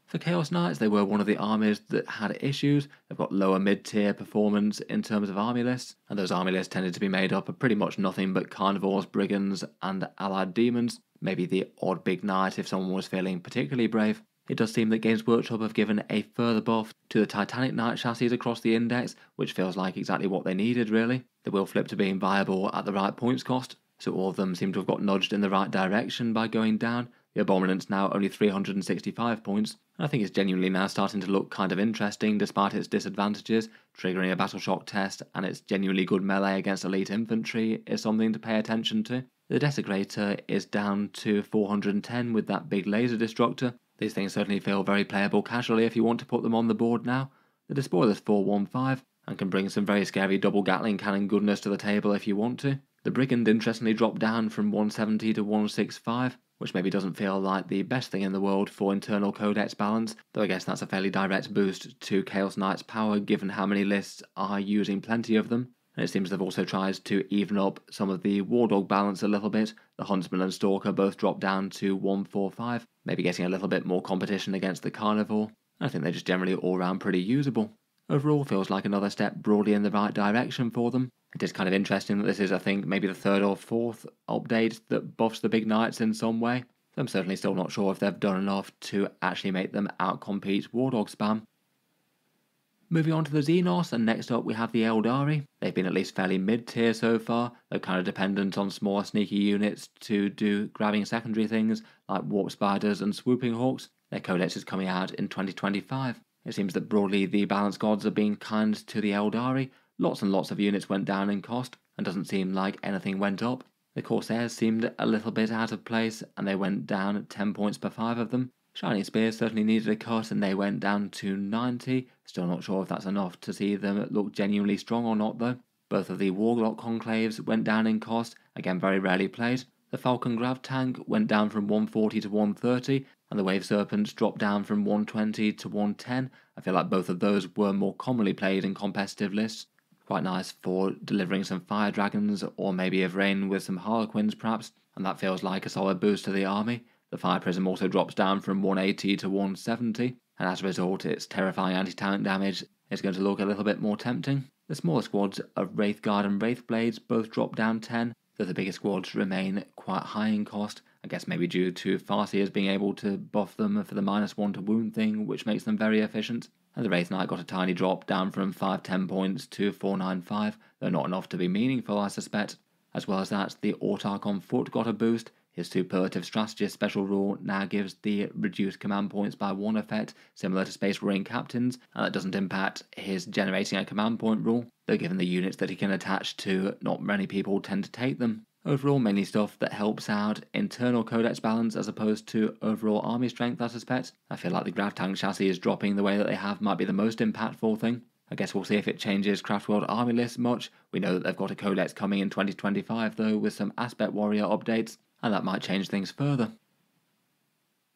For Chaos Knights, they were one of the armies that had issues. They've got lower mid-tier performance in terms of army lists, and those army lists tended to be made up of pretty much nothing but Carnivores, Brigands, and allied Demons, maybe the odd big knight if someone was feeling particularly brave. It does seem that Games Workshop have given a further buff to the Titanic Knight chassis across the index, which feels like exactly what they needed really. They will flip to being viable at the right points cost, so all of them seem to have got nudged in the right direction by going down. The Abominant's now only 365 points, and I think it's genuinely now starting to look kind of interesting despite its disadvantages. Triggering a Battle Shock test and its genuinely good melee against elite infantry is something to pay attention to. The Desecrator is down to 410 with that big laser destructor. These things certainly feel very playable casually if you want to put them on the board now. The Despoiler's 415 and can bring some very scary double Gatling cannon goodness to the table if you want to. The Brigand interestingly dropped down from 170 to 165, which maybe doesn't feel like the best thing in the world for internal codex balance, though I guess that's a fairly direct boost to Chaos Knight's power given how many lists are using plenty of them. And it seems they've also tried to even up some of the War Dog balance a little bit. The Huntsman and Stalker both dropped down to 145, maybe getting a little bit more competition against the Carnivore. I think they're just generally all round pretty usable. Overall feels like another step broadly in the right direction for them. It is kind of interesting that this is, I think, maybe the third or fourth update that buffs the big knights in some way. I'm certainly still not sure if they've done enough to actually make them outcompete War Dog spam. Moving on to the Xenos, and next up we have the Aeldari. They've been at least fairly mid-tier so far, though kind of dependent on smaller sneaky units to do grabbing secondary things like Warp Spiders and Swooping Hawks. Their codex is coming out in 2025. It seems that broadly the balance gods are being kind to the Aeldari. Lots and lots of units went down in cost, and doesn't seem like anything went up. The Corsairs seemed a little bit out of place, and they went down 10 points per 5 of them. Shining Spears certainly needed a cut, and they went down to 90. Still not sure if that's enough to see them look genuinely strong or not though. Both of the Warlock Conclaves went down in cost, again very rarely played. The Falcon Grav Tank went down from 140 to 130, and the Wave Serpents dropped down from 120 to 110. I feel like both of those were more commonly played in competitive lists. Quite nice for delivering some Fire Dragons, or maybe a Vrain with some Harlequins perhaps, and that feels like a solid boost to the army. The Fire Prism also drops down from 180 to 170, and as a result its terrifying anti-tank damage is going to look a little bit more tempting. The smaller squads of Wraithguard and Wraithblades both drop down 10, though the bigger squads remain quite high in cost, I guess maybe due to Farseers being able to buff them for the -1 to wound thing, which makes them very efficient. And the Wraith Knight got a tiny drop down from 510 points to 495, though not enough to be meaningful I suspect. As well as that, the Autarch on foot got a boost. His Superlative Strategist special rule now gives the reduced command points by 1 effect, similar to Space Marine Captains, and that doesn't impact his generating a command point rule, though given the units that he can attach to, not many people tend to take them. Overall, mainly stuff that helps out internal codex balance as opposed to overall army strength, I suspect. I feel like the Grav Tank chassis is dropping the way that they have might be the most impactful thing. I guess we'll see if it changes Craftworld army lists much. We know that they've got a codex coming in 2025 though, with some Aspect Warrior updates, and that might change things further.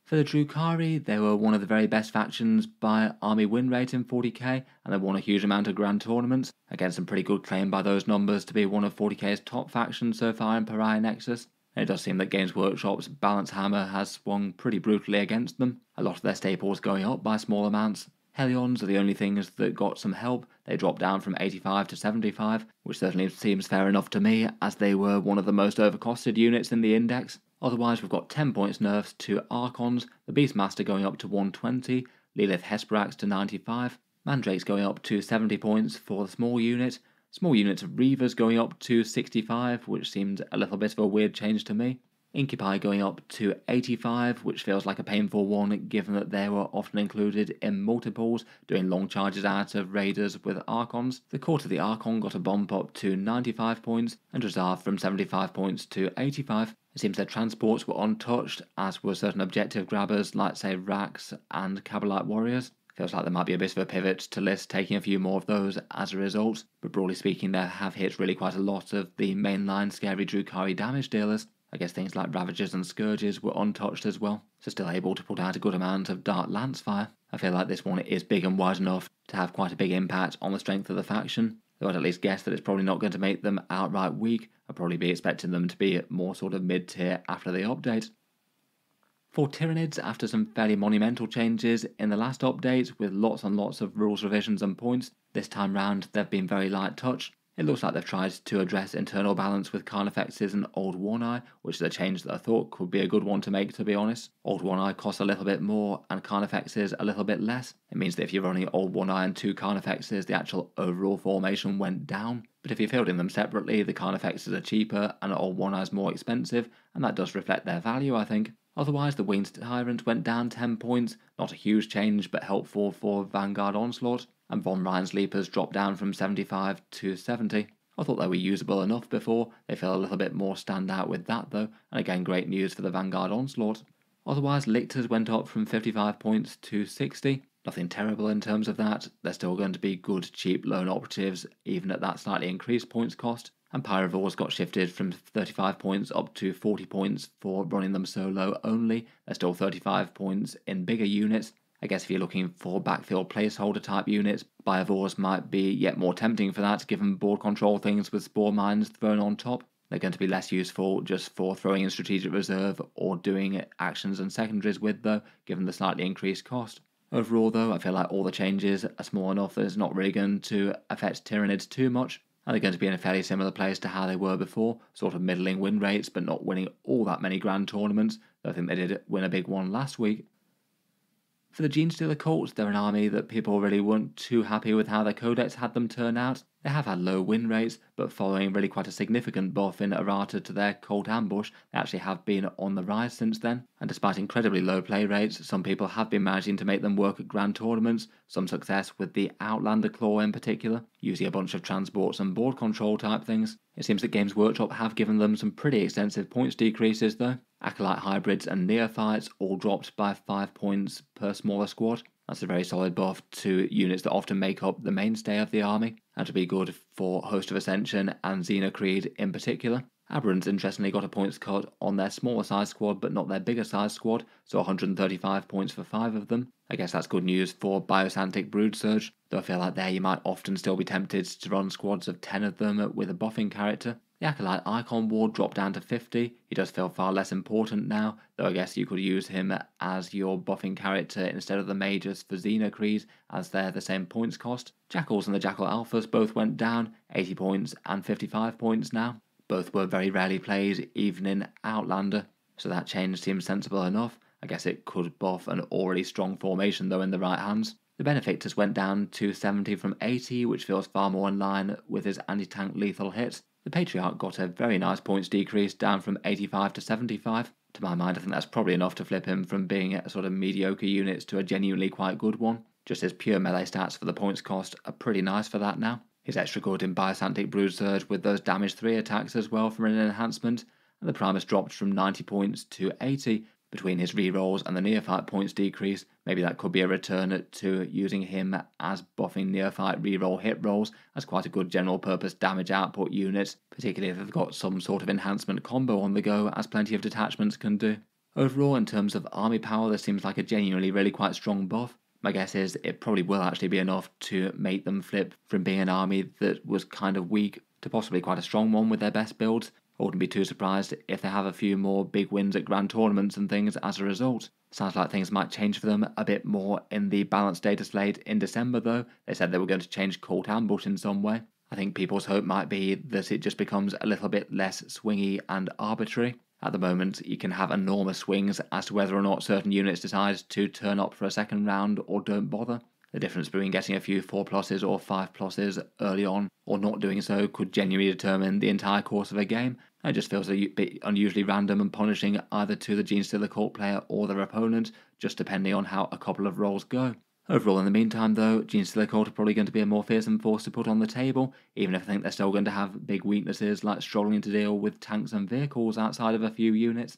For the Drukhari, they were one of the very best factions by army win rate in 40k, and they won a huge amount of grand tournaments. Again, some pretty good claim by those numbers to be one of 40k's top factions so far in Pariah Nexus. And it does seem that Games Workshop's balance hammer has swung pretty brutally against them, a lot of their staples going up by small amounts. Hellions are the only things that got some help. They dropped down from 85 to 75, which certainly seems fair enough to me, as they were one of the most overcosted units in the index. Otherwise, we've got 10 points nerfs to Archons, the Beastmaster going up to 120, Lilith Hesperax to 95, Mandrakes going up to 70 points for the small unit of Reavers going up to 65, which seemed a little bit of a weird change to me. Incubi going up to 85, which feels like a painful one given that they were often included in multiples, doing long charges out of Raiders with Archons. The Court of the Archon got a bump up to 95 points, and Drazar from 75 points to 85. It seems their transports were untouched, as were certain objective grabbers like, say, Rax and Kabbalite Warriors. Feels like there might be a bit of a pivot to list taking a few more of those as a result, but broadly speaking they have hit really quite a lot of the mainline scary Drukhari damage dealers. I guess things like Ravagers and Scourges were untouched as well, so still able to put out a good amount of Dark Lance fire. I feel like this one is big and wide enough to have quite a big impact on the strength of the faction, though I'd at least guess that it's probably not going to make them outright weak. I'd probably be expecting them to be more sort of mid-tier after the update. For Tyranids, after some fairly monumental changes in the last update with lots and lots of rules revisions and points, this time round they've been very light touch. It looks like they've tried to address internal balance with Carnifexes and Old One Eye, which is a change that I thought could be a good one to make, to be honest. Old One Eye costs a little bit more and Carnifexes a little bit less. It means that if you're running Old One Eye and 2 Carnifexes, the actual overall formation went down. But if you're fielding them separately, the Carnifexes are cheaper and Old One Eye is more expensive, and that does reflect their value, I think. Otherwise, the Winged Tyrant went down 10 points, not a huge change but helpful for Vanguard Onslaught, and Von Ryan's Leapers dropped down from 75 to 70. I thought they were usable enough before, they feel a little bit more standout with that though, and again great news for the Vanguard Onslaught. Otherwise, Lictors went up from 55 points to 60. Nothing terrible in terms of that, they're still going to be good cheap lone operatives even at that slightly increased points cost. And Pyrovores got shifted from 35 points up to 40 points for running them solo only. They're still 35 points in bigger units. I guess if you're looking for backfield placeholder type units, Pyrovores might be yet more tempting for that given board control things with Spore Mines thrown on top. They're going to be less useful just for throwing in strategic reserve or doing actions and secondaries with though, given the slightly increased cost. Overall though, I feel like all the changes are small enough that it's not really going to affect Tyranids too much. And they're going to be in a fairly similar place to how they were before, sort of middling win rates but not winning all that many grand tournaments. I think they did win a big one last week. For the Genestealer Cults, they're an army that people really weren't too happy with how their codex had them turn out. They have had low win rates, but following really quite a significant buff in errata to their Cult Ambush, they actually have been on the rise since then. And despite incredibly low play rates, some people have been managing to make them work at grand tournaments, some success with the Outlander Claw in particular, using a bunch of transports and board control type things. It seems that Games Workshop have given them some pretty extensive points decreases though. Acolyte Hybrids and Neophytes all dropped by 5 points per smaller squad. That's a very solid buff to units that often make up the mainstay of the army, and to be good for Host of Ascension and Xenocreed in particular. Aberrants interestingly got a points cut on their smaller size squad but not their bigger size squad, so 135 points for 5 of them. I guess that's good news for Biosantic Broodsurge, though I feel like there you might often still be tempted to run squads of 10 of them with a buffing character. The Acolyte Icon Ward dropped down to 50, he does feel far less important now, though I guess you could use him as your buffing character instead of the Mages for Xenocreed, as they're the same points cost. Jackals and the Jackal Alphas both went down, 80 points and 55 points now. Both were very rarely played, even in Outlander, so that change seems sensible enough. I guess it could buff an already strong formation though in the right hands. The Benefactors went down to 70 from 80, which feels far more in line with his anti-tank lethal hits. The Patriarch got a very nice points decrease down from 85 to 75. To my mind, I think that's probably enough to flip him from being a sort of mediocre unit to a genuinely quite good one. Just his pure melee stats for the points cost are pretty nice for that now. He's extra good in Biosantic Broodsurge with those damage 3 attacks as well from an enhancement, and the Primus dropped from 90 points to 80. Between his rerolls and the Neophyte points decrease, maybe that could be a return to using him as buffing Neophyte reroll hit rolls as quite a good general purpose damage output unit, particularly if they've got some sort of enhancement combo on the go, as plenty of detachments can do. Overall, in terms of army power, this seems like a genuinely really quite strong buff. My guess is it probably will actually be enough to make them flip from being an army that was kind of weak to possibly quite a strong one with their best builds. I wouldn't be too surprised if they have a few more big wins at grand tournaments and things as a result. Sounds like things might change for them a bit more in the balanced data slate in December though. They said they were going to change Cult Ambush in some way. I think people's hope might be that it just becomes a little bit less swingy and arbitrary. At the moment, you can have enormous swings as to whether or not certain units decide to turn up for a second round or don't bother. The difference between getting a few 4+s or 5+s early on or not doing so could genuinely determine the entire course of a game. It just feels a bit unusually random and punishing either to the Genestealer Cult player or their opponent, just depending on how a couple of rolls go. Overall, in the meantime though, Genestealer Cult are probably going to be a more fearsome force to put on the table, even if I think they're still going to have big weaknesses like struggling to deal with tanks and vehicles outside of a few units.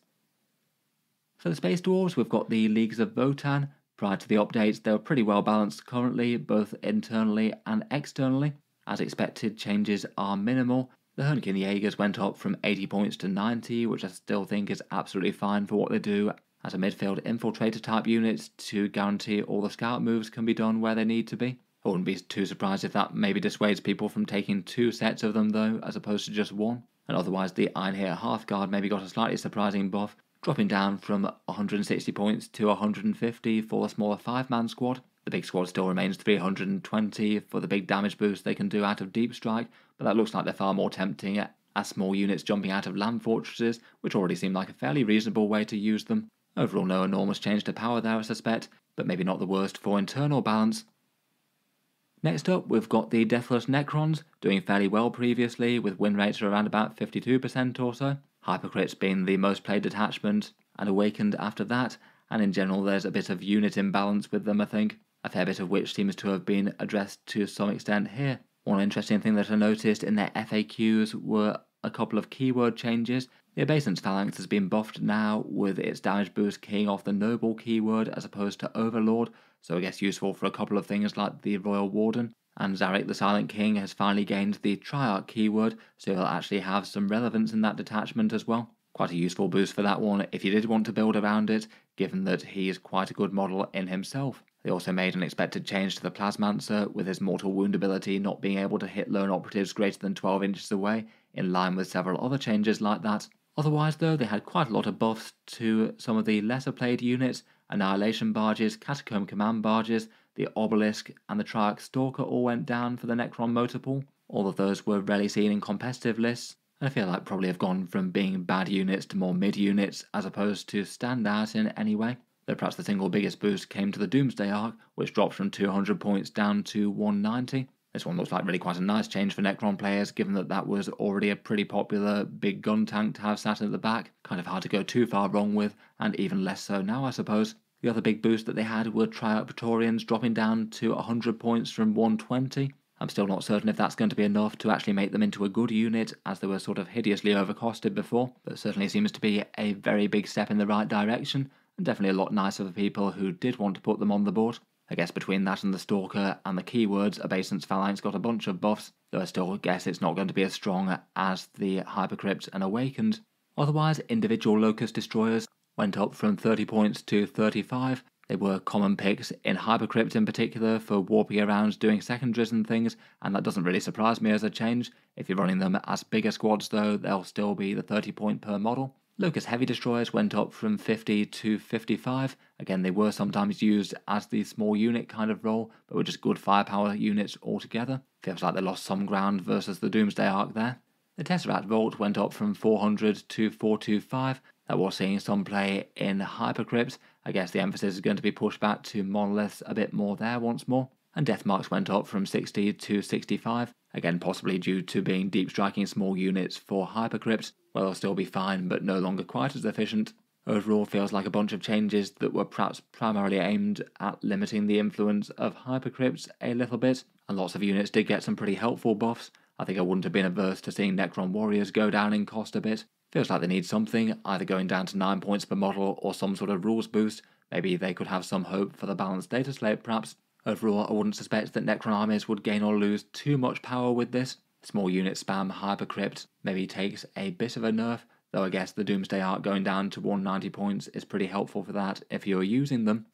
For the Space Dwarves, we've got the Leagues of Votann. Prior to the updates, they were pretty well balanced currently, both internally and externally. As expected, changes are minimal. The Hurricane Jaegers went up from 80 points to 90, which I still think is absolutely fine for what they do as a midfield infiltrator type unit to guarantee all the scout moves can be done where they need to be. I wouldn't be too surprised if that maybe dissuades people from taking 2 sets of them though, as opposed to just 1. And otherwise the Einhir Hearthguard maybe got a slightly surprising buff, dropping down from 160 points to 150 for the smaller 5-man squad. The big squad still remains 320 for the big damage boost they can do out of Deep Strike, but that looks like they're far more tempting as small units jumping out of land fortresses, which already seem like a fairly reasonable way to use them. Overall, no enormous change to power there, I suspect, but maybe not the worst for internal balance. Next up, we've got the Deathless Necrons, doing fairly well previously, with win rates around about 52% or so. Hypocrites being the most played detachment, and Awakened after that, and in general there's a bit of unit imbalance with them, I think, a fair bit of which seems to have been addressed to some extent here. One interesting thing that I noticed in their FAQs were a couple of keyword changes. The Obeisance Phalanx has been buffed now, with its damage boost keying off the Noble keyword as opposed to Overlord, so I guess useful for a couple of things like the Royal Warden. And Zarek the Silent King has finally gained the Triarch keyword, so he'll actually have some relevance in that detachment as well. Quite a useful boost for that one if you did want to build around it, given that he is quite a good model in himself. They also made an expected change to the Plasmancer, with his mortal wound ability not being able to hit lone operatives greater than 12 inches away, in line with several other changes like that. Otherwise though, they had quite a lot of buffs to some of the lesser played units. Annihilation Barges, Catacomb Command Barges, the Obelisk and the Triarch Stalker all went down for the Necron motor pool. All of those were rarely seen in competitive lists, and I feel like probably have gone from being bad units to more mid units as opposed to stand out in any way. Though perhaps the single biggest boost came to the Doomsday Arc, which dropped from 200 points down to 190. This one looks like really quite a nice change for Necron players, given that that was already a pretty popular big gun tank to have sat at the back. Kind of hard to go too far wrong with, and even less so now, I suppose. The other big boost that they had were Triarch Praetorians dropping down to 100 points from 120. I'm still not certain if that's going to be enough to actually make them into a good unit, as they were sort of hideously overcosted before, but certainly seems to be a very big step in the right direction, and definitely a lot nicer for people who did want to put them on the board. I guess between that and the Stalker and the keywords, Obeisance Phalanx got a bunch of buffs, though I still guess it's not going to be as strong as the Hypercrypt and Awakened. Otherwise, individual Locust Destroyers went up from 30 points to 35. They were common picks in Hypercrypt in particular for warping around doing secondaries and things, and that doesn't really surprise me as a change. If you're running them as bigger squads though, they'll still be the 30 point per model. Locust Heavy Destroyers went up from 50 to 55. Again, they were sometimes used as the small unit kind of role, but were just good firepower units altogether. Feels like they lost some ground versus the Doomsday Arc there. The Tesseract Vault went up from 400 to 425. That was seeing some play in Hypercrypt. I guess the emphasis is going to be pushed back to monoliths a bit more there once more. And Deathmarks went up from 60 to 65, again possibly due to being deep striking small units for Hypercrypt, where they'll still be fine but no longer quite as efficient. Overall feels like a bunch of changes that were perhaps primarily aimed at limiting the influence of Hypercrypts a little bit, and lots of units did get some pretty helpful buffs. I think I wouldn't have been averse to seeing Necron Warriors go down in cost a bit. Feels like they need something, either going down to 9 points per model or some sort of rules boost. Maybe they could have some hope for the balanced data slate perhaps. Overall, I wouldn't suspect that Necron armies would gain or lose too much power with this. Small unit spam Hypercrypt maybe takes a bit of a nerf, though I guess the Doomsday Arc going down to 190 points is pretty helpful for that if you're using them.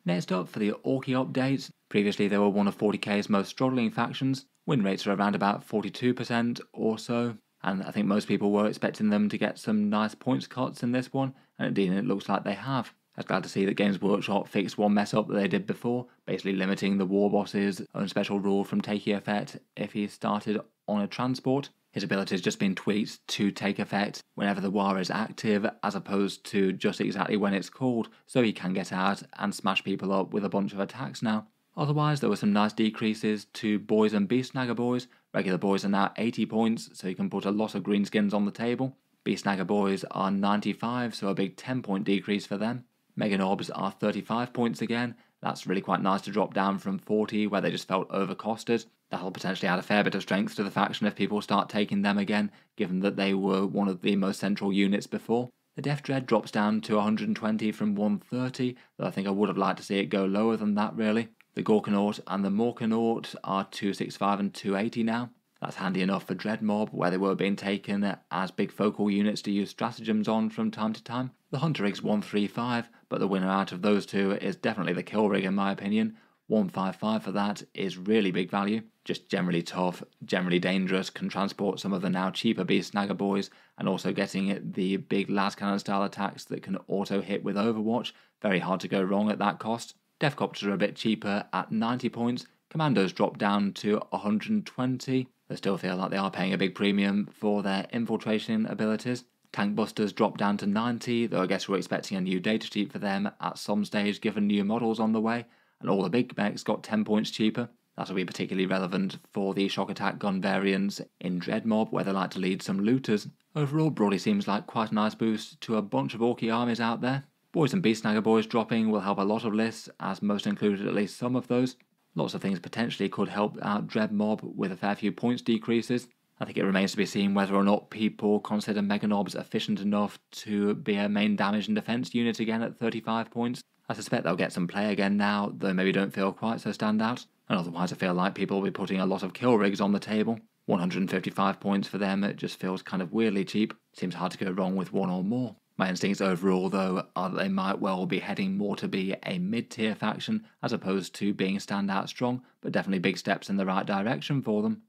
Next up for the Orky update. Previously they were one of 40k's most struggling factions. Win rates are around about 42% or so, and I think most people were expecting them to get some nice points cuts in this one, and indeed it looks like they have. I was glad to see that Games Workshop fixed one mess up that they did before, basically limiting the War Boss's own special rule from taking effect if he started on a transport. His ability has just been tweaked to take effect whenever the war is active, as opposed to just exactly when it's called, so he can get out and smash people up with a bunch of attacks now. Otherwise, there were some nice decreases to Boys and Beast Snagger Boys. Regular Boys are now 80 points, so you can put a lot of greenskins on the table. Beast Snagger Boys are 95, so a big 10-point decrease for them. Mega Knobs are 35 points again. That's really quite nice to drop down from 40, where they just felt overcosted. That'll potentially add a fair bit of strength to the faction if people start taking them again, given that they were one of the most central units before. The Death Dread drops down to 120 from 130, though I think I would have liked to see it go lower than that really. The Gorkanaut and the Morkanaut are 265 and 280 now. That's handy enough for Dread Mob, where they were being taken as big focal units to use stratagems on from time to time. The Hunter Rig's 135, but the winner out of those two is definitely the Kill Rig in my opinion. 155 for that is really big value. Just generally tough, generally dangerous, can transport some of the now cheaper beast snagger boys, and also getting the big las cannon style attacks that can auto hit with Overwatch. Very hard to go wrong at that cost. Deathcopters are a bit cheaper at 90 points. Commandos drop down to 120. They still feel like they are paying a big premium for their infiltration abilities. Tank busters drop down to 90, though I guess we're expecting a new data sheet for them at some stage given new models on the way. And all the big mechs got 10 points cheaper. That'll be particularly relevant for the shock attack gun variants in Dreadmob, where they like to lead some looters. Overall, broadly seems like quite a nice boost to a bunch of Orky armies out there. Boys and Beast Snagger boys dropping will help a lot of lists, as most included at least some of those. Lots of things potentially could help out Dreadmob with a fair few points decreases. I think it remains to be seen whether or not people consider Meganobs efficient enough to be a main damage and defense unit again at 35 points. I suspect they'll get some play again now, though maybe don't feel quite so standout. And otherwise I feel like people will be putting a lot of kill rigs on the table. 155 points for them, it just feels kind of weirdly cheap. Seems hard to go wrong with one or more. My instincts overall, though, are that they might well be heading more to be a mid-tier faction as opposed to being standout strong, but definitely big steps in the right direction for them.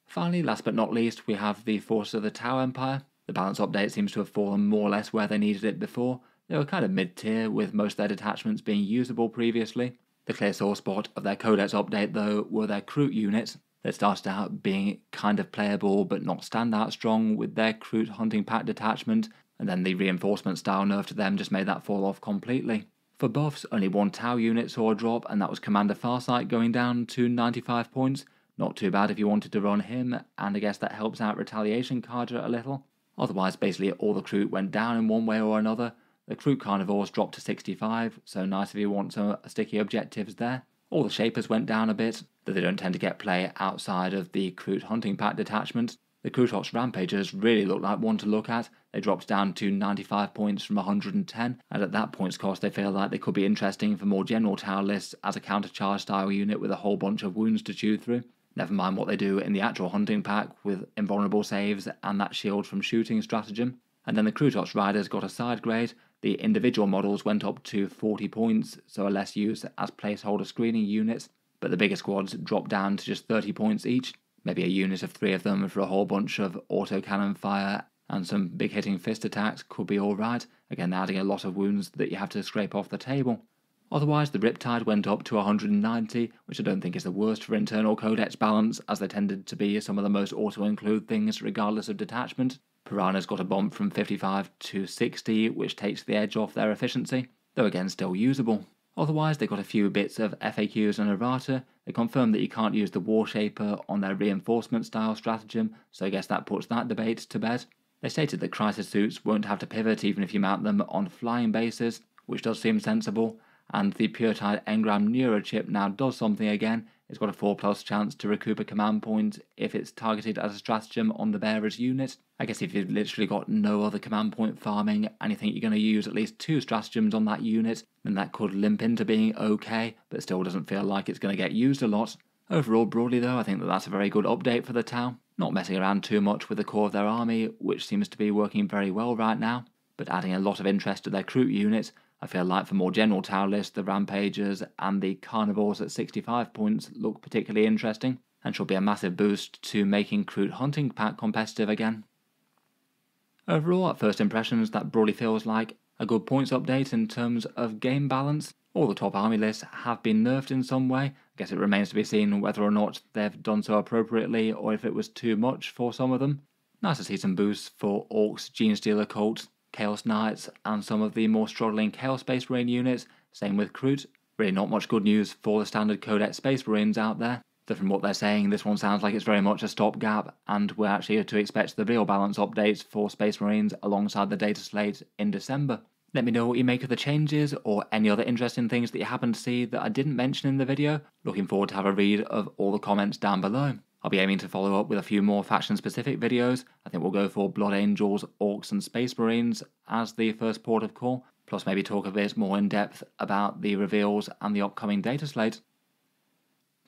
Finally, last but not least, we have the Forces of the Tau Empire. The balance update seems to have fallen more or less where they needed it before. They were kind of mid-tier, with most of their detachments being usable previously. The clear sore spot of their Codex update, though, were their Kroot units that started out being kind of playable but not standout strong with their Kroot hunting pack detachment, and then the reinforcement style nerf to them just made that fall off completely. For buffs, only one Tau unit saw a drop, and that was Commander Farsight going down to 95 points. Not too bad if you wanted to run him, and I guess that helps out Retaliation Cadre a little. Otherwise, basically all the Kroot went down in one way or another. The Kroot Carnivores dropped to 65, so nice if you want some sticky objectives there. All the Shapers went down a bit, though they don't tend to get play outside of the Kroot hunting pack detachment. The Kroot Rampagers really look like one to look at. They dropped down to 95 points from 110, and at that points cost they feel like they could be interesting for more general Tau lists as a countercharge style unit with a whole bunch of wounds to chew through. Never mind what they do in the actual hunting pack with invulnerable saves and that shield from shooting stratagem. And then the Kroot Riders got a side grade. The individual models went up to 40 points, so are less used as placeholder screening units, but the bigger squads dropped down to just 30 points each. Maybe a unit of 3 of them for a whole bunch of autocannon fire and some big hitting fist attacks could be alright, again adding a lot of wounds that you have to scrape off the table. Otherwise, the Riptide went up to 190, which I don't think is the worst for internal codex balance, as they tended to be some of the most auto-include things regardless of detachment. Piranhas got a bump from 55 to 60, which takes the edge off their efficiency, though again still usable. Otherwise, they got a few bits of FAQs and errata. They confirmed that you can't use the War Shaper on their reinforcement style stratagem, so I guess that puts that debate to bed. They stated that crisis suits won't have to pivot even if you mount them on flying bases, which does seem sensible, and the Puretide Engram Neurochip now does something again. It's got a 4+ chance to recoup a command point if it's targeted as a stratagem on the bearer's unit. I guess if you've literally got no other command point farming and you think you're going to use at least 2 stratagems on that unit, then that could limp into being okay, but still doesn't feel like it's going to get used a lot. Overall, broadly though, I think that that's a very good update for the Tau. Not messing around too much with the core of their army, which seems to be working very well right now, but adding a lot of interest to their Kroot units. I feel like for more general Tau lists, the Rampagers and the Carnivores at 65 points look particularly interesting, and should be a massive boost to making Kroot hunting pack competitive again. Overall, at first impressions, that broadly feels like a good points update in terms of game balance. All the top army lists have been nerfed in some way. I guess it remains to be seen whether or not they've done so appropriately or if it was too much for some of them. Nice to see some boosts for Orks, Genestealer Cults, Chaos Knights, and some of the more struggling Chaos Space Marine units. Same with Kroot. Really not much good news for the standard Codex Space Marines out there. So from what they're saying, this one sounds like it's very much a stopgap, and we're actually to expect the real balance updates for Space Marines alongside the data slate in December. Let me know what you make of the changes, or any other interesting things that you happen to see that I didn't mention in the video. Looking forward to have a read of all the comments down below. I'll be aiming to follow up with a few more faction-specific videos. I think we'll go for Blood Angels, Orks and Space Marines as the first port of call, plus maybe talk a bit more in depth about the reveals and the upcoming data slate.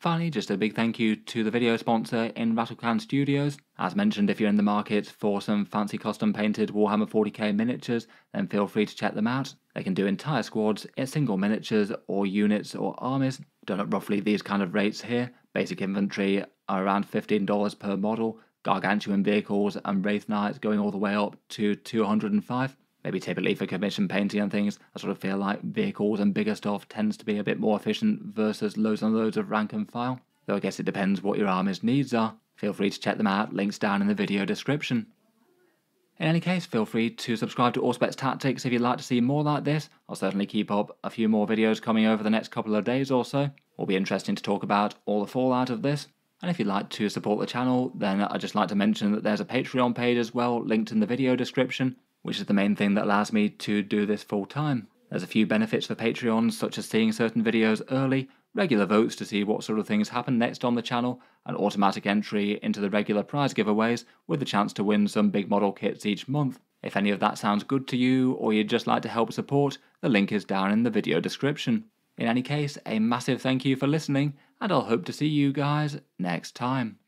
Finally, just a big thank you to the video sponsor in Rattle Studios. As mentioned, if you're in the market for some fancy custom painted Warhammer 40k miniatures, then feel free to check them out. They can do entire squads, single miniatures or units or armies, done at roughly these kind of rates here. Basic infantry are around $15 per model, gargantuan vehicles and Wraith Knights going all the way up to $205. Maybe typically for commission painting and things, I sort of feel like vehicles and bigger stuff tends to be a bit more efficient versus loads and loads of rank and file. Though I guess it depends what your army's needs are. Feel free to check them out, links down in the video description. In any case, feel free to subscribe to Auspex Tactics if you'd like to see more like this. I'll certainly keep up a few more videos coming over the next couple of days or so. It'll be interesting to talk about all the fallout of this. And if you'd like to support the channel, then I'd just like to mention that there's a Patreon page as well, linked in the video description, which is the main thing that allows me to do this full time. There's a few benefits for Patreons, such as seeing certain videos early, regular votes to see what sort of things happen next on the channel, and automatic entry into the regular prize giveaways with the chance to win some big model kits each month. If any of that sounds good to you, or you'd just like to help support, the link is down in the video description. In any case, a massive thank you for listening, and I'll hope to see you guys next time.